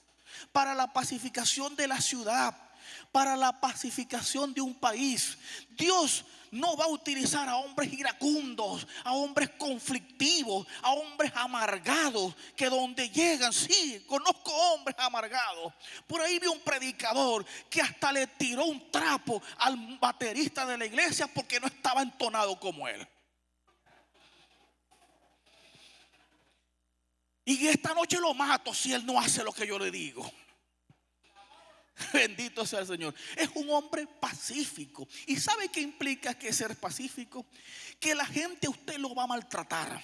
A: para la pacificación de la ciudad, para la pacificación de un país. Dios no va a utilizar a hombres iracundos, a hombres conflictivos, a hombres amargados, que donde llegan, sí, conozco hombres amargados. Por ahí vi un predicador que hasta le tiró un trapo al baterista de la iglesia porque no estaba entonado como él. Y esta noche lo mato si él no hace lo que yo le digo. Bendito sea el Señor. Es un hombre pacífico. ¿Y sabe qué implica que ser pacífico? Que la gente a usted lo va a maltratar,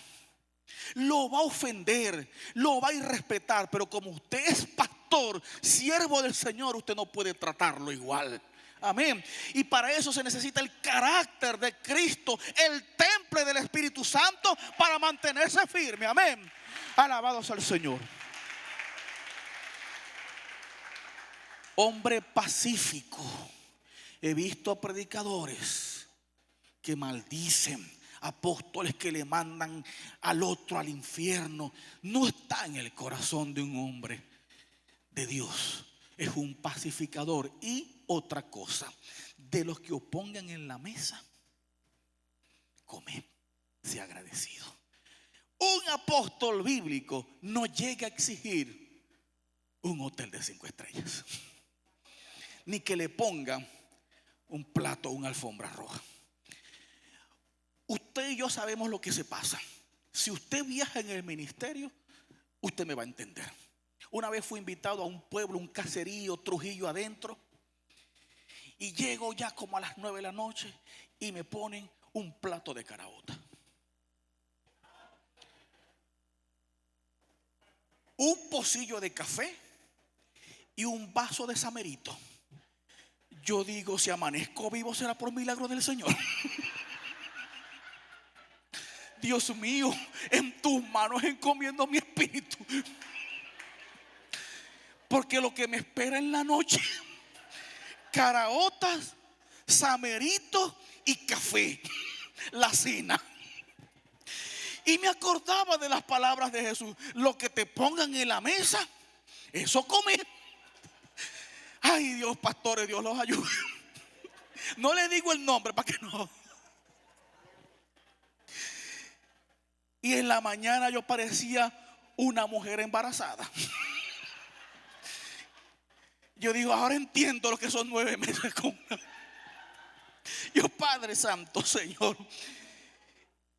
A: lo va a ofender, lo va a irrespetar. Pero como usted es pastor, siervo del Señor, usted no puede tratarlo igual. Amén. Y para eso se necesita el carácter de Cristo, el temple del Espíritu Santo, para mantenerse firme. Amén. Alabado sea el Señor. Hombre pacífico. He visto predicadores que maldicen, apóstoles que le mandan al otro al infierno. No está en el corazón de un hombre de Dios. Es un pacificador. Y otra cosa: de los que opongan en la mesa, come, sea agradecido. Un apóstol bíblico no llega a exigir un hotel de 5 estrellas, ni que le pongan un plato o una alfombra roja. Usted y yo sabemos lo que se pasa. Si usted viaja en el ministerio, usted me va a entender. Una vez fui invitado a un pueblo, un caserío, Trujillo adentro. Y llego ya como a las 9 de la noche y me ponen un plato de caraota, un pocillo de café y un vaso de samerito. Yo digo, si amanezco vivo será por milagro del Señor. Dios mío, en tus manos encomiendo mi espíritu, porque lo que me espera en la noche, caraotas, sameritos y café, la cena. Y me acordaba de las palabras de Jesús: lo que te pongan en la mesa, eso comer. Ay, Dios, pastores, Dios los ayude. No le digo el nombre para que no. Y en la mañana yo parecía una mujer embarazada. Yo digo, ahora entiendo lo que son 9 meses con yo, Padre Santo, Señor.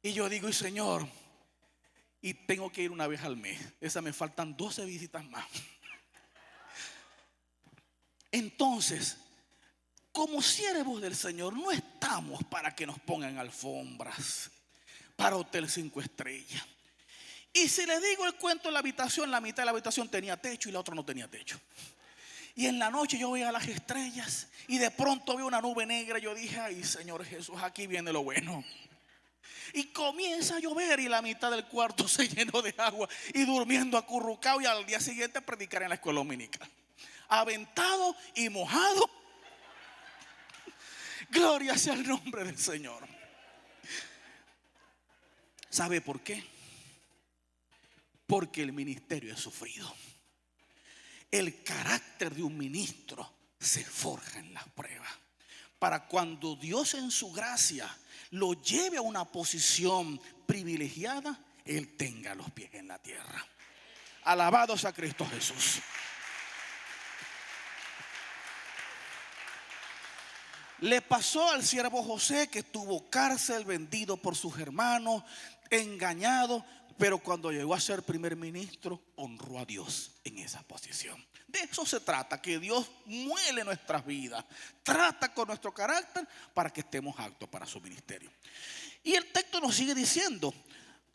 A: Y yo digo, y Señor, y tengo que ir una vez al mes. Esa me faltan 12 visitas más. Entonces, como siervos del Señor, no estamos para que nos pongan alfombras para hotel 5 estrellas. Y si le digo el cuento de la habitación, la mitad de la habitación tenía techo y la otra no tenía techo. Y en la noche yo veía las estrellas y de pronto veo una nube negra. Yo dije, ay, Señor Jesús, aquí viene lo bueno. Y comienza a llover y la mitad del cuarto se llenó de agua, y durmiendo acurrucado, y al día siguiente predicar en la escuela dominical, aventado y mojado. Gloria sea el nombre del Señor. ¿Sabe por qué? Porque el ministerio es sufrido. El carácter de un ministro se forja en las pruebas, para cuando Dios en su gracia lo lleve a una posición privilegiada, Él tenga los pies en la tierra. Alabado sea Cristo Jesús. Le pasó al siervo José, que estuvo cárcel, vendido por sus hermanos, engañado, pero cuando llegó a ser primer ministro, honró a Dios en esa posición. De eso se trata, que Dios muele nuestras vidas, trata con nuestro carácter para que estemos aptos para su ministerio. Y el texto nos sigue diciendo: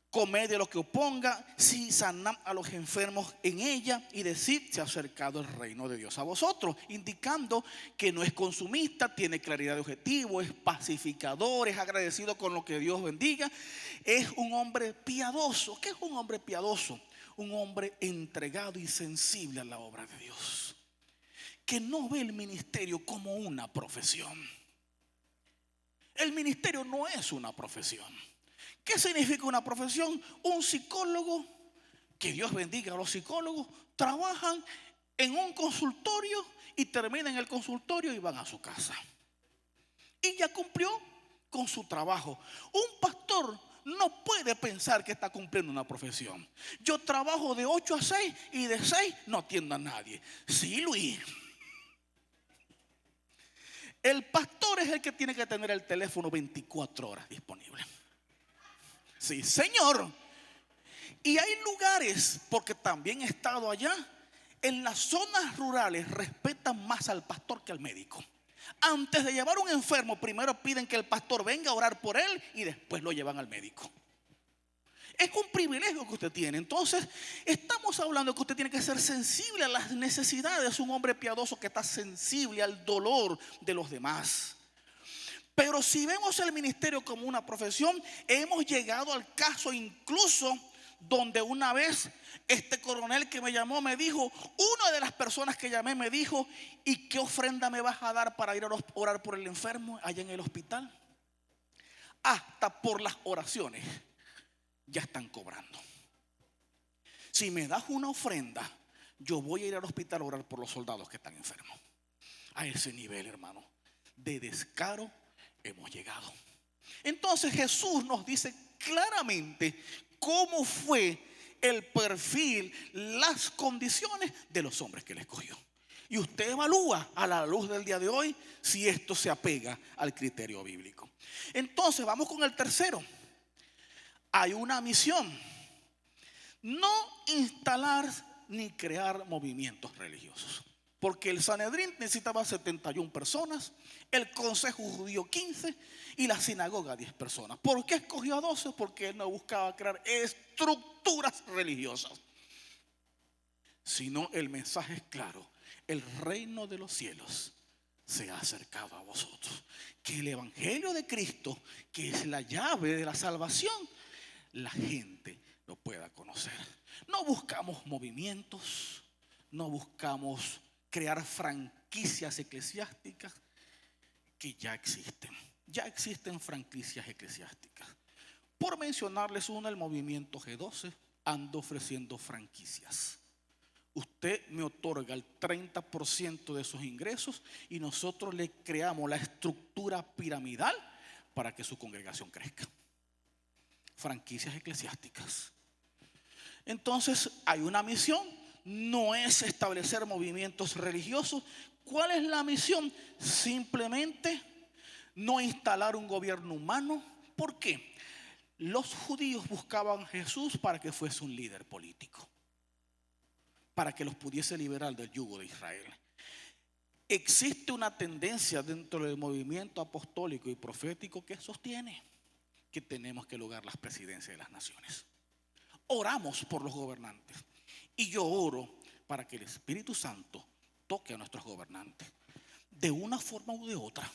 A: comed de lo que os ponga, si sanad a los enfermos en ella, y decid, se ha acercado el reino de Dios a vosotros, indicando que no es consumista, tiene claridad de objetivo, es pacificador, es agradecido con lo que Dios bendiga, es un hombre piadoso. ¿Qué es un hombre piadoso? Un hombre entregado y sensible a la obra de Dios, que no ve el ministerio como una profesión. El ministerio no es una profesión. ¿Qué significa una profesión? Un psicólogo, que Dios bendiga a los psicólogos, trabajan en un consultorio y terminan el consultorio y van a su casa. Y ya cumplió con su trabajo. Un pastor no puede pensar que está cumpliendo una profesión. Yo trabajo de 8 a 6 y de 6 no atiendo a nadie. Sí, Luis. El pastor es el que tiene que tener el teléfono 24 horas disponible. Sí, Señor. Y hay lugares, porque también he estado allá, en las zonas rurales respetan más al pastor que al médico. Antes de llevar a un enfermo, primero piden que el pastor venga a orar por él y después lo llevan al médico. Es un privilegio que usted tiene. Entonces, estamos hablando que usted tiene que ser sensible a las necesidades. Un hombre piadoso que está sensible al dolor de los demás. Pero si vemos el ministerio como una profesión, hemos llegado al caso incluso donde una vez este coronel que me llamó me dijo, una de las personas que llamé me dijo: ¿y qué ofrenda me vas a dar para ir a orar por el enfermo allá en el hospital? Hasta por las oraciones ya están cobrando. Si me das una ofrenda, yo voy a ir al hospital a orar por los soldados que están enfermos. A ese nivel, hermano, de descaro hemos llegado. Entonces Jesús nos dice claramente cómo fue el perfil, las condiciones de los hombres que Él escogió. Y usted evalúa a la luz del día de hoy si esto se apega al criterio bíblico. Entonces vamos con el tercero. Hay una misión: no instalar ni crear movimientos religiosos. Porque el Sanedrín necesitaba 71 personas, el consejo judío 15 y la sinagoga 10 personas. ¿Por qué escogió a 12? Porque él no buscaba crear estructuras religiosas, sino el mensaje es claro: el reino de los cielos se ha acercado a vosotros. Que el evangelio de Cristo, que es la llave de la salvación, la gente lo pueda conocer. No buscamos movimientos, no buscamos crear franquicias eclesiásticas que ya existen. Ya existen franquicias eclesiásticas. Por mencionarles una, el movimiento G12 anda ofreciendo franquicias. Usted me otorga el 30% de sus ingresos y nosotros le creamos la estructura piramidal para que su congregación crezca. Franquicias eclesiásticas. Entonces hay una misión, no es establecer movimientos religiosos. ¿Cuál es la misión? Simplemente no instalar un gobierno humano. ¿Por qué? Los judíos buscaban a Jesús para que fuese un líder político, para que los pudiese liberar del yugo de Israel. Existe una tendencia dentro del movimiento apostólico y profético que sostiene que tenemos que lograr las presidencias de las naciones. Oramos por los gobernantes y yo oro para que el Espíritu Santo toque a nuestros gobernantes de una forma u de otra.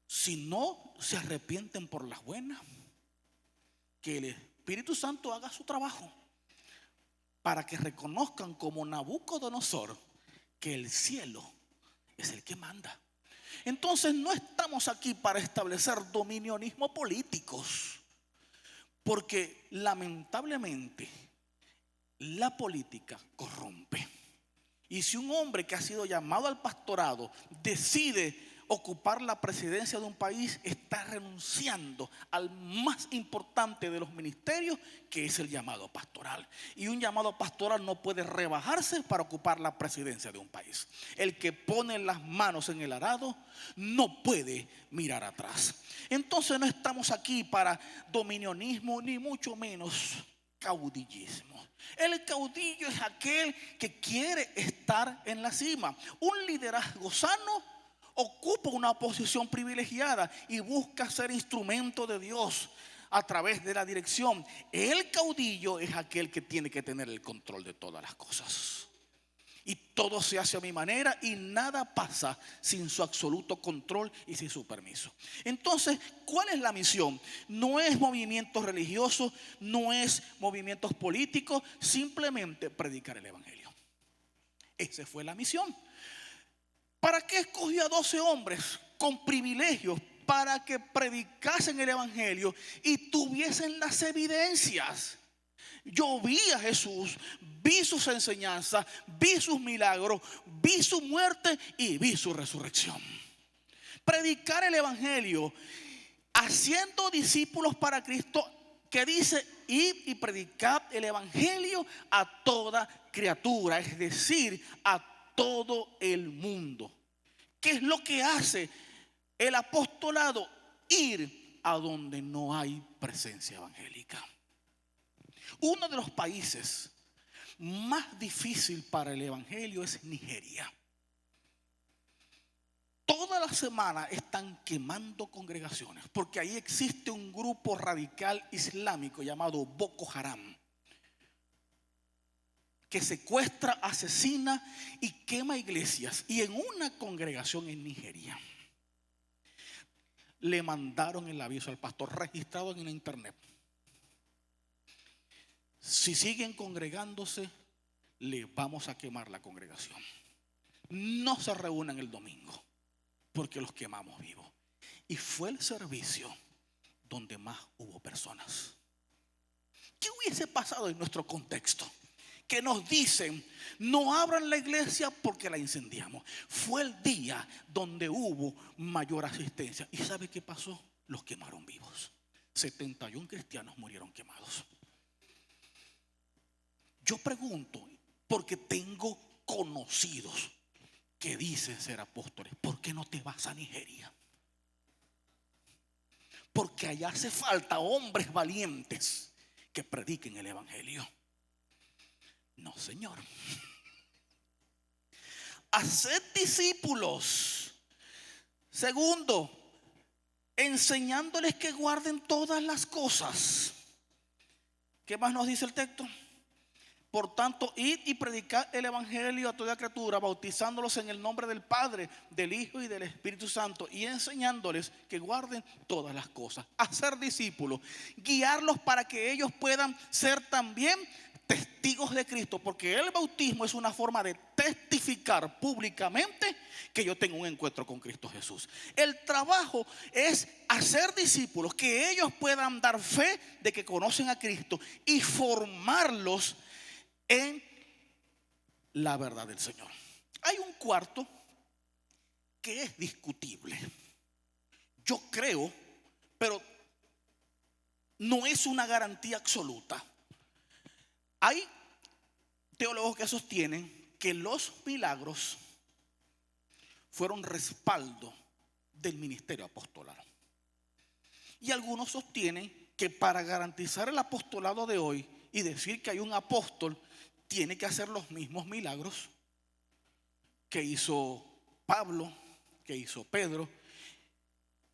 A: Si no se arrepienten por las buenas, que el Espíritu Santo haga su trabajo para que reconozcan como Nabucodonosor que el cielo es el que manda. Entonces no estamos aquí para establecer dominionismo políticos, porque lamentablemente la política corrompe. Y si un hombre que ha sido llamado al pastorado decide ocupar la presidencia de un país, está renunciando al más importante de los ministerios, que es el llamado pastoral. Y un llamado pastoral no puede rebajarse para ocupar la presidencia de un país. El que pone las manos en el arado no puede mirar atrás. Entonces no estamos aquí para dominionismo, ni mucho menos caudillismo. El caudillo es aquel que quiere estar en la cima. Un liderazgo sano ocupa una posición privilegiada y busca ser instrumento de Dios a través de la dirección. El caudillo es aquel que tiene que tener el control de todas las cosas. Y todo se hace a mi manera y nada pasa sin su absoluto control y sin su permiso. Entonces, ¿cuál es la misión? No es movimientos religiosos, no es movimientos políticos, simplemente predicar el evangelio. Esa fue la misión. ¿Para qué escogió a 12 hombres con privilegios? Para que predicasen el evangelio y tuviesen las evidencias. Yo vi a Jesús, vi sus enseñanzas, vi sus milagros, vi su muerte y vi su resurrección. Predicar el evangelio, haciendo discípulos para Cristo, que dice: id y predicad el evangelio a toda criatura, es decir, a todo el mundo. ¿Qué es lo que hace el apostolado? Ir a donde no hay presencia evangélica. Uno de los países más difícil para el evangelio es Nigeria. Toda la semana están quemando congregaciones, porque ahí existe un grupo radical islámico llamado Boko Haram, que secuestra, asesina y quema iglesias. Y en una congregación en Nigeria le mandaron el aviso al pastor, registrado en la internet: si siguen congregándose, les vamos a quemar la congregación. No se reúnan el domingo, porque los quemamos vivos. Y fue el servicio donde más hubo personas. ¿Qué hubiese pasado en nuestro contexto? Que nos dicen: no abran la iglesia porque la incendiamos. Fue el día donde hubo mayor asistencia. ¿Y sabe qué pasó? Los quemaron vivos. 71 cristianos murieron quemados. Yo pregunto, porque tengo conocidos que dicen ser apóstoles: ¿por qué no te vas a Nigeria? Porque allá hace falta hombres valientes que prediquen el evangelio. No, Señor. Haced discípulos. Segundo, enseñándoles que guarden todas las cosas. ¿Qué más nos dice el texto? Por tanto, id y predicad el evangelio a toda criatura, bautizándolos en el nombre del Padre, del Hijo y del Espíritu Santo, y enseñándoles que guarden todas las cosas. Hacer discípulos, guiarlos para que ellos puedan ser también testigos de Cristo, porque el bautismo es una forma de testificar públicamente que yo tengo un encuentro con Cristo Jesús. El trabajo es hacer discípulos, que ellos puedan dar fe de que conocen a Cristo y formarlos en la verdad del Señor. Hay un cuarto que es discutible. Yo creo, pero no es una garantía absoluta. Hay teólogos que sostienen que los milagros fueron respaldo del ministerio apostolado. Y algunos sostienen que para garantizar el apostolado de hoy y decir que hay un apóstol, tiene que hacer los mismos milagros que hizo Pablo, que hizo Pedro.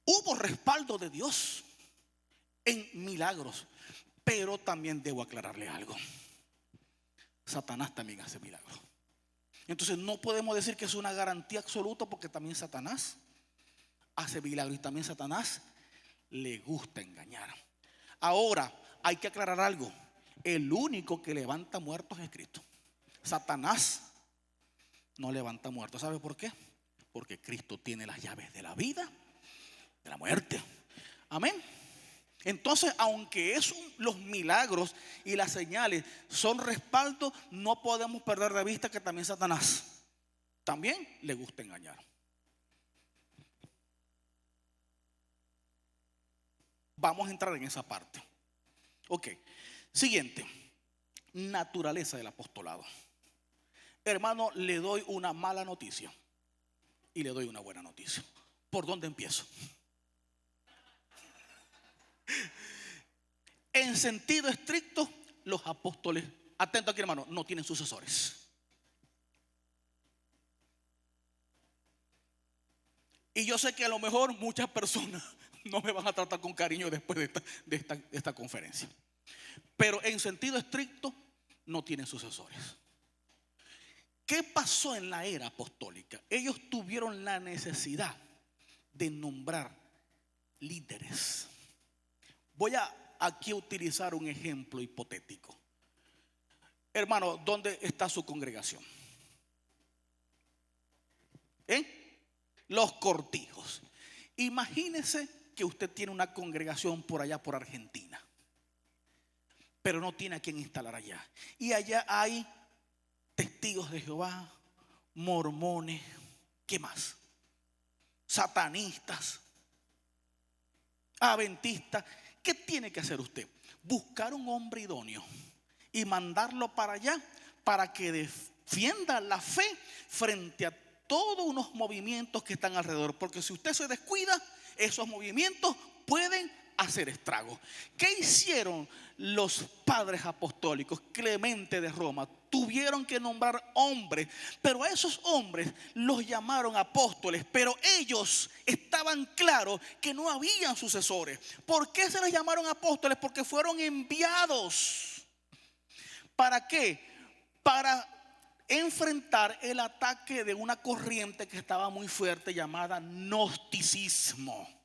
A: Hubo respaldo de Dios en milagros, pero también debo aclararle algo. Satanás también hace milagros. Entonces no podemos decir que es una garantía absoluta, porque también Satanás hace milagros y también Satanás le gusta engañar. Ahora hay que aclarar algo. El único que levanta muertos es Cristo. Satanás no levanta muertos. ¿Sabe por qué? Porque Cristo tiene las llaves de la vida, de la muerte. Amén. Entonces, aunque los milagros y las señales son respaldo, no podemos perder de vista que también Satanás también le gusta engañar. Vamos a entrar en esa parte. Ok. Siguiente, naturaleza del apostolado. Hermano, le doy una mala noticia y le doy una buena noticia. ¿Por dónde empiezo? En sentido estricto, los apóstoles, atento aquí hermano, no tienen sucesores. Y yo sé que a lo mejor muchas personas no me van a tratar con cariño después de esta conferencia. Pero en sentido estricto no tienen sucesores. ¿Qué pasó en la era apostólica? Ellos tuvieron la necesidad de nombrar líderes. Voy a aquí utilizar un ejemplo hipotético. Hermano, ¿dónde está su congregación? Los Cortijos. Imagínese que usted tiene una congregación por allá por Argentina, pero no tiene a quien instalar allá. Y allá hay testigos de Jehová, mormones, ¿qué más? Satanistas, adventistas. ¿Qué tiene que hacer usted? Buscar un hombre idóneo y mandarlo para allá para que defienda la fe frente a todos unos movimientos que están alrededor. Porque si usted se descuida, esos movimientos pueden hacer estragos. ¿Qué hicieron los padres apostólicos? Clemente de Roma tuvieron que nombrar hombres, pero a esos hombres los llamaron apóstoles, pero ellos estaban claros que no habían sucesores. ¿Por qué se les llamaron apóstoles? Porque fueron enviados. ¿Para qué? Para enfrentar el ataque de una corriente que estaba muy fuerte llamada gnosticismo.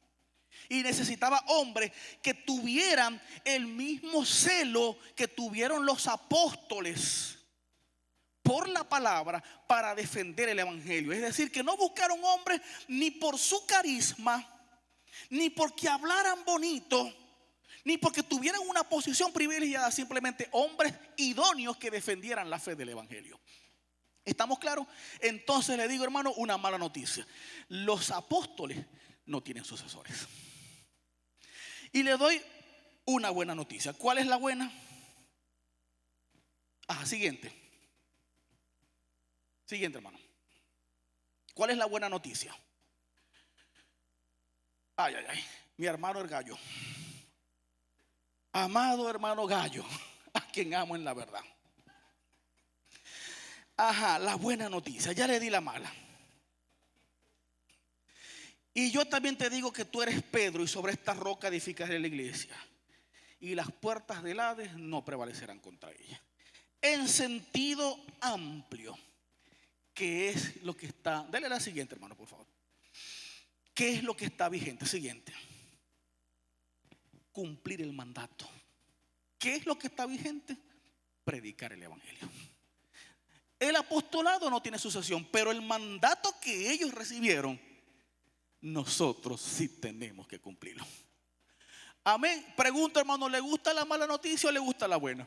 A: Y necesitaba hombres que tuvieran el mismo celo que tuvieron los apóstoles por la palabra para defender el evangelio. Es decir, que no buscaron hombres ni por su carisma, ni porque hablaran bonito, ni porque tuvieran una posición privilegiada. Simplemente hombres idóneos que defendieran la fe del evangelio. ¿Estamos claros? Entonces le digo, hermano, una mala noticia: los apóstoles no tienen sucesores. Y le doy una buena noticia. ¿Cuál es la buena? Siguiente, hermano. ¿Cuál es la buena noticia? Mi hermano el Gallo, amado hermano Gallo, a quien amo en la verdad. Ajá, la buena noticia, ya le di la mala. Y yo también te digo que tú eres Pedro y sobre esta roca edificaré la iglesia. Y las puertas del Hades no prevalecerán contra ella. En sentido amplio, ¿qué es lo que está? Dale la siguiente, hermano, por favor. ¿Qué es lo que está vigente? Siguiente. Cumplir el mandato. ¿Qué es lo que está vigente? Predicar el evangelio. El apostolado no tiene sucesión, pero el mandato que ellos recibieron, nosotros sí tenemos que cumplirlo. Amén. Pregunta, hermano, ¿le gusta la mala noticia o le gusta la buena?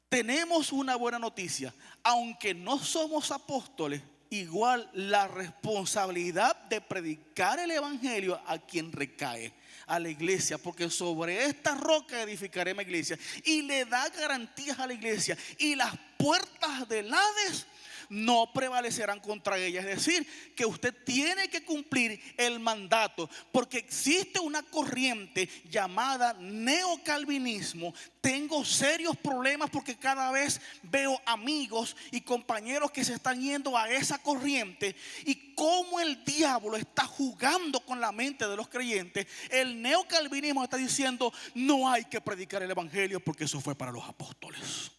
A: Tenemos una buena noticia. Aunque no somos apóstoles, igual la responsabilidad de predicar el evangelio a quien recae, a la iglesia, porque sobre esta roca edificaré mi iglesia. Y le da garantías a la iglesia. Y las puertas del Hades no prevalecerán contra ella. Es decir, que usted tiene que cumplir el mandato, porque existe una corriente llamada neocalvinismo. Tengo serios problemas porque cada vez veo amigos y compañeros que se están yendo a esa corriente, y cómo el diablo está jugando con la mente de los creyentes. El neocalvinismo está diciendo: no hay que predicar el evangelio porque eso fue para los apóstoles.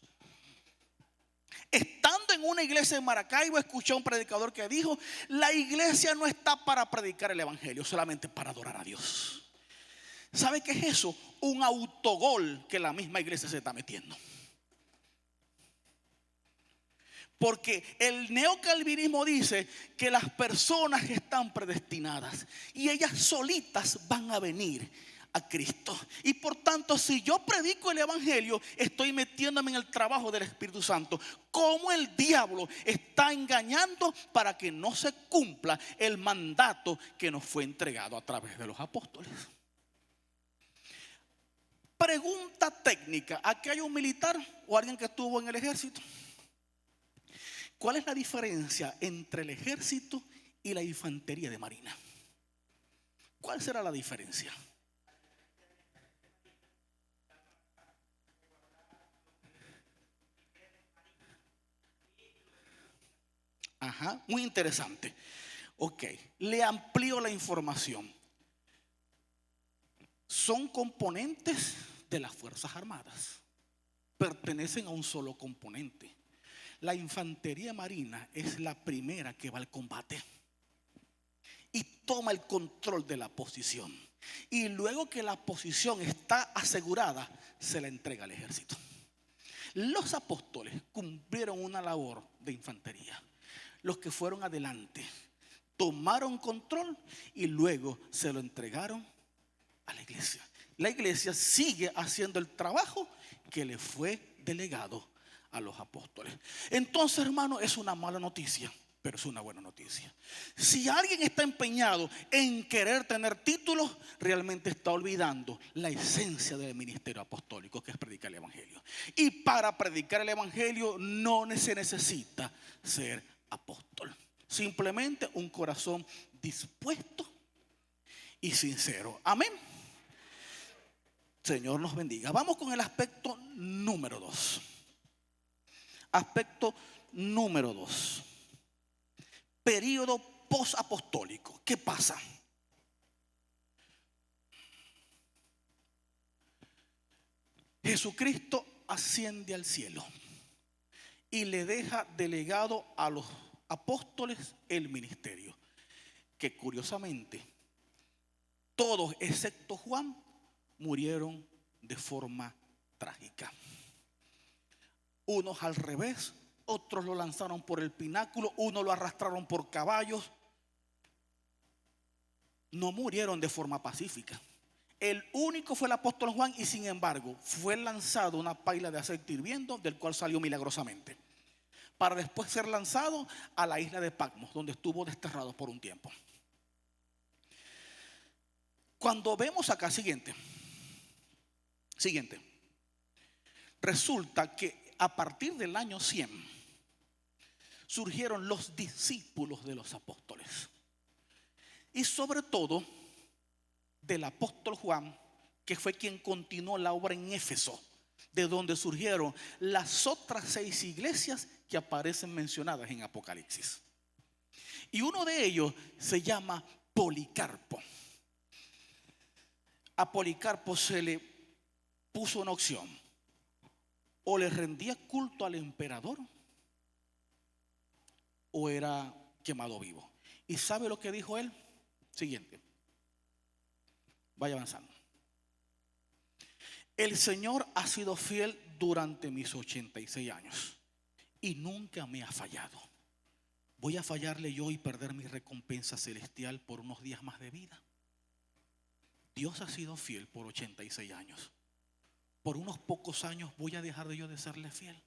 A: Estando en una iglesia en Maracaibo, escuché a un predicador que dijo: la iglesia no está para predicar el evangelio, solamente para adorar a Dios. ¿Sabe qué es eso? Un autogol que la misma iglesia se está metiendo. Porque el neocalvinismo dice que las personas están predestinadas y ellas solitas van a venir a Cristo. Y por tanto, si yo predico el evangelio, estoy metiéndome en el trabajo del Espíritu Santo. Como el diablo está engañando para que no se cumpla el mandato que nos fue entregado a través de los apóstoles. Pregunta técnica: ¿aquí hay un militar o alguien que estuvo en el ejército? ¿Cuál es la diferencia entre el ejército y la infantería de marina? ¿Cuál será la diferencia? Ajá, muy interesante. Ok, le amplío la información. Son componentes de las Fuerzas Armadas. Pertenecen a un solo componente. La infantería marina es la primera que va al combate y toma el control de la posición. Y luego que la posición está asegurada, se la entrega al ejército. Los apóstoles cumplieron una labor de infantería. Los que fueron adelante tomaron control y luego se lo entregaron a la iglesia. La iglesia sigue haciendo el trabajo que le fue delegado a los apóstoles. Entonces, hermano, es una mala noticia, pero es una buena noticia. Si alguien está empeñado en querer tener títulos, realmente está olvidando la esencia del ministerio apostólico, que es predicar el evangelio. Y para predicar el evangelio no se necesita ser apóstol, simplemente un corazón dispuesto y sincero. Amén. Señor nos bendiga. Vamos con el aspecto número 2. Aspecto número 2. Período posapostólico. ¿Qué pasa? Jesucristo asciende al cielo y le deja delegado a los apóstoles el ministerio, que curiosamente todos excepto Juan murieron de forma trágica. Unos al revés, otros lo lanzaron por el pináculo, unos lo arrastraron por caballos. No murieron de forma pacífica. El único fue el apóstol Juan, y sin embargo fue lanzado una paila de aceite hirviendo, del cual salió milagrosamente, para después ser lanzado a la isla de Patmos, donde estuvo desterrado por un tiempo. Cuando vemos acá, siguiente, resulta que a partir del año 100 surgieron los discípulos de los apóstoles, y sobre todo del apóstol Juan, que fue quien continuó la obra en Éfeso, de donde surgieron las otras 6 iglesias que aparecen mencionadas en Apocalipsis. Y uno de ellos se llama Policarpo. A Policarpo se le puso una opción: o le rendía culto al emperador o era quemado vivo. ¿Y sabe lo que dijo él? Siguiente, vaya avanzando. El Señor ha sido fiel durante mis 86 años y nunca me ha fallado. ¿Voy a fallarle yo y perder mi recompensa celestial por unos días más de vida? Dios ha sido fiel por 86 años. Por unos pocos años voy a dejar de yo de serle fiel.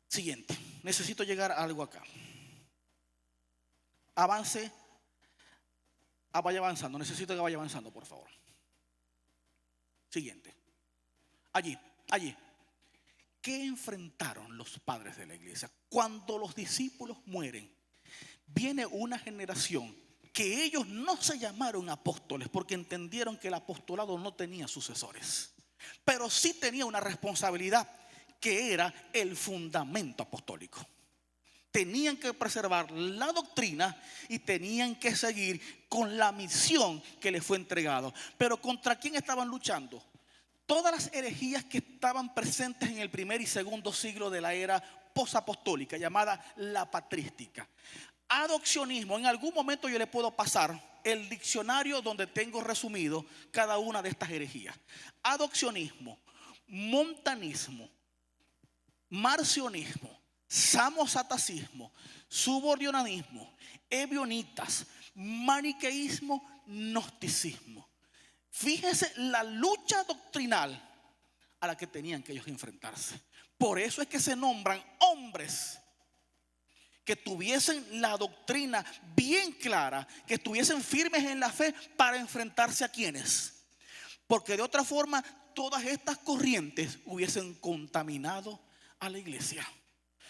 A: Siguiente, necesito llegar a algo acá. Avance. Vaya avanzando, necesito que vaya avanzando, por favor. Siguiente. Allí. ¿Qué enfrentaron los padres de la iglesia? Cuando los discípulos mueren, viene una generación que ellos no se llamaron apóstoles porque entendieron que el apostolado no tenía sucesores, pero sí tenía una responsabilidad que era el fundamento apostólico. Tenían que preservar la doctrina y tenían que seguir con la misión que les fue entregada. Pero ¿contra quién estaban luchando? Todas las herejías que estaban presentes en el primer y segundo siglo de la era posapostólica, llamada la patrística. Adopcionismo, en algún momento yo le puedo pasar el diccionario donde tengo resumido cada una de estas herejías. Adopcionismo, montanismo, marcionismo, samosatacismo, subordinanismo, ebionitas, maniqueísmo, gnosticismo. Fíjese la lucha doctrinal a la que tenían que ellos enfrentarse. Por eso es que se nombran hombres que tuviesen la doctrina bien clara, que estuviesen firmes en la fe para enfrentarse a quienes. Porque de otra forma todas estas corrientes hubiesen contaminado a la iglesia.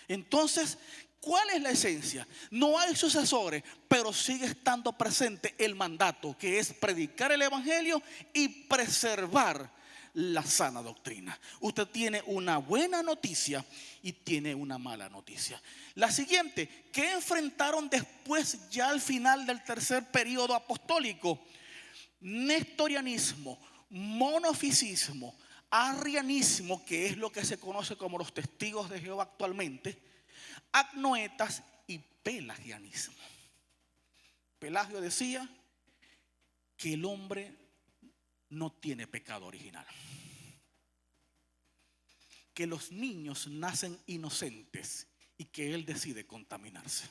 A: Entonces, ¿cuál es la esencia? No hay sucesores, pero sigue estando presente el mandato, que es predicar el evangelio y preservar la sana doctrina. Usted tiene una buena noticia y tiene una mala noticia. La siguiente, ¿qué enfrentaron después ya al final del tercer periodo apostólico? Nestorianismo, monofisismo, arrianismo, que es lo que se conoce como los testigos de Jehová actualmente, agnoetas y pelagianismo. Pelagio decía que el hombre no tiene pecado original, que los niños nacen inocentes y que él decide contaminarse.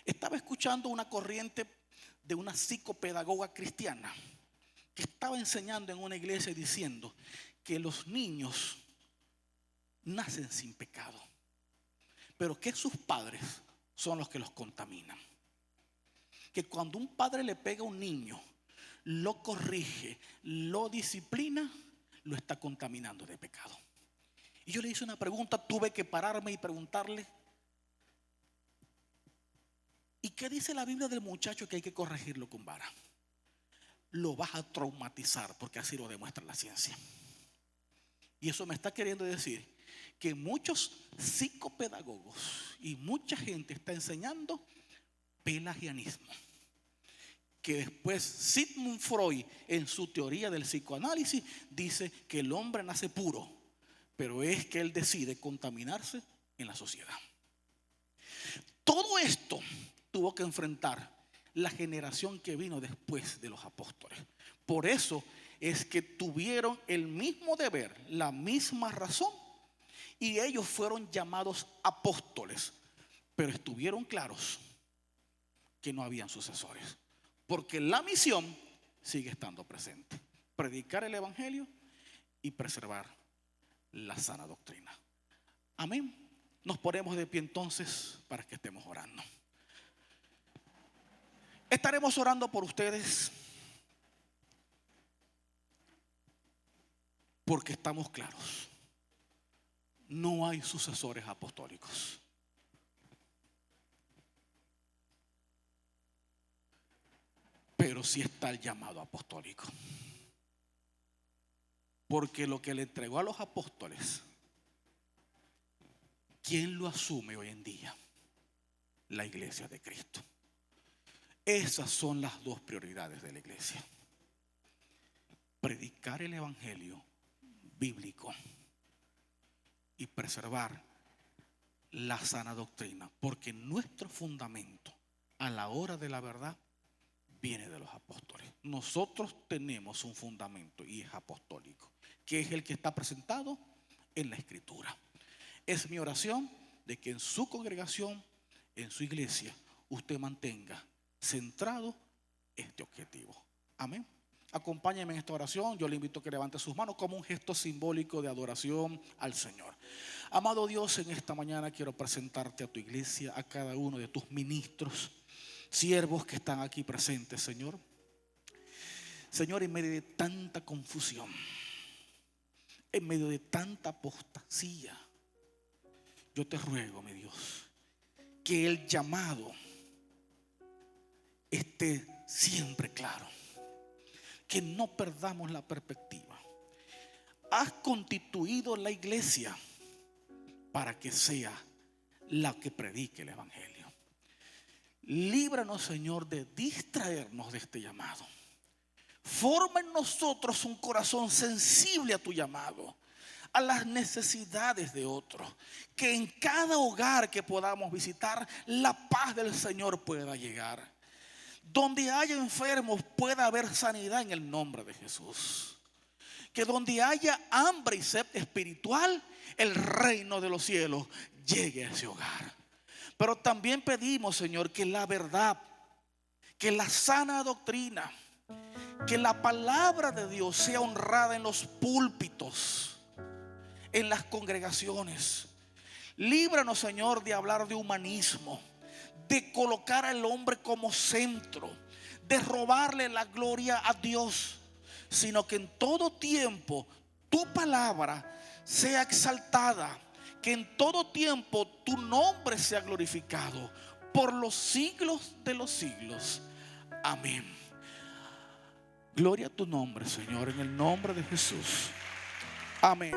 A: Estaba escuchando una corriente de una psicopedagoga cristiana que estaba enseñando en una iglesia diciendo que los niños nacen sin pecado, pero que sus padres son los que los contaminan. Que cuando un padre le pega a un niño, lo corrige, lo disciplina, lo está contaminando de pecado. Y yo le hice una pregunta, tuve que pararme y preguntarle: ¿y qué dice la Biblia del muchacho que hay que corregirlo con vara? Lo vas a traumatizar, porque así lo demuestra la ciencia. Y eso me está queriendo decir que muchos psicopedagogos y mucha gente está enseñando pelagianismo, que después Sigmund Freud, en su teoría del psicoanálisis, dice que el hombre nace puro, pero es que él decide contaminarse en la sociedad. Todo esto tuvo que enfrentar la generación que vino después de los apóstoles. Por eso es que tuvieron el mismo deber, la misma razón, y ellos fueron llamados apóstoles, pero estuvieron claros que no habían sucesores, porque la misión sigue estando presente: predicar el evangelio y preservar la sana doctrina. Amén. Nos ponemos de pie entonces para que estemos orando. Estaremos orando por ustedes porque estamos claros: no hay sucesores apostólicos. Pero sí está el llamado apostólico. Porque lo que le entregó a los apóstoles, ¿quién lo asume hoy en día? La iglesia de Cristo. Esas son las dos prioridades de la iglesia: predicar el evangelio bíblico y preservar la sana doctrina, porque nuestro fundamento a la hora de la verdad viene de los apóstoles. Nosotros tenemos un fundamento y es apostólico, que es el que está presentado en la Escritura. Es mi oración de que en su congregación, en su iglesia, usted mantenga centrado este objetivo. Amén. Acompáñenme en esta oración. Yo le invito a que levante sus manos como un gesto simbólico de adoración al Señor. Amado Dios, en esta mañana quiero presentarte a tu iglesia, a cada uno de tus ministros, siervos que están aquí presentes, Señor. Señor, en medio de tanta confusión, en medio de tanta apostasía, yo te ruego, mi Dios, que el llamado esté siempre claro, que no perdamos la perspectiva. Has constituido la iglesia para que sea la que predique el evangelio. Líbranos, Señor, de distraernos de este llamado. Forma en nosotros un corazón sensible a tu llamado, a las necesidades de otros. Que en cada hogar que podamos visitar, la paz del Señor pueda llegar. Donde haya enfermos pueda haber sanidad en el nombre de Jesús. Que donde haya hambre y sed espiritual, el reino de los cielos llegue a ese hogar. Pero también pedimos, Señor, que la verdad, que la sana doctrina, que la palabra de Dios sea honrada en los púlpitos, en las congregaciones. Líbranos, Señor, de hablar de humanismo, de colocar al hombre como centro, de robarle la gloria a Dios, sino que en todo tiempo tu palabra sea exaltada, que en todo tiempo tu nombre sea glorificado por los siglos de los siglos. Amén. Gloria a tu nombre, Señor, en el nombre de Jesús. Amén.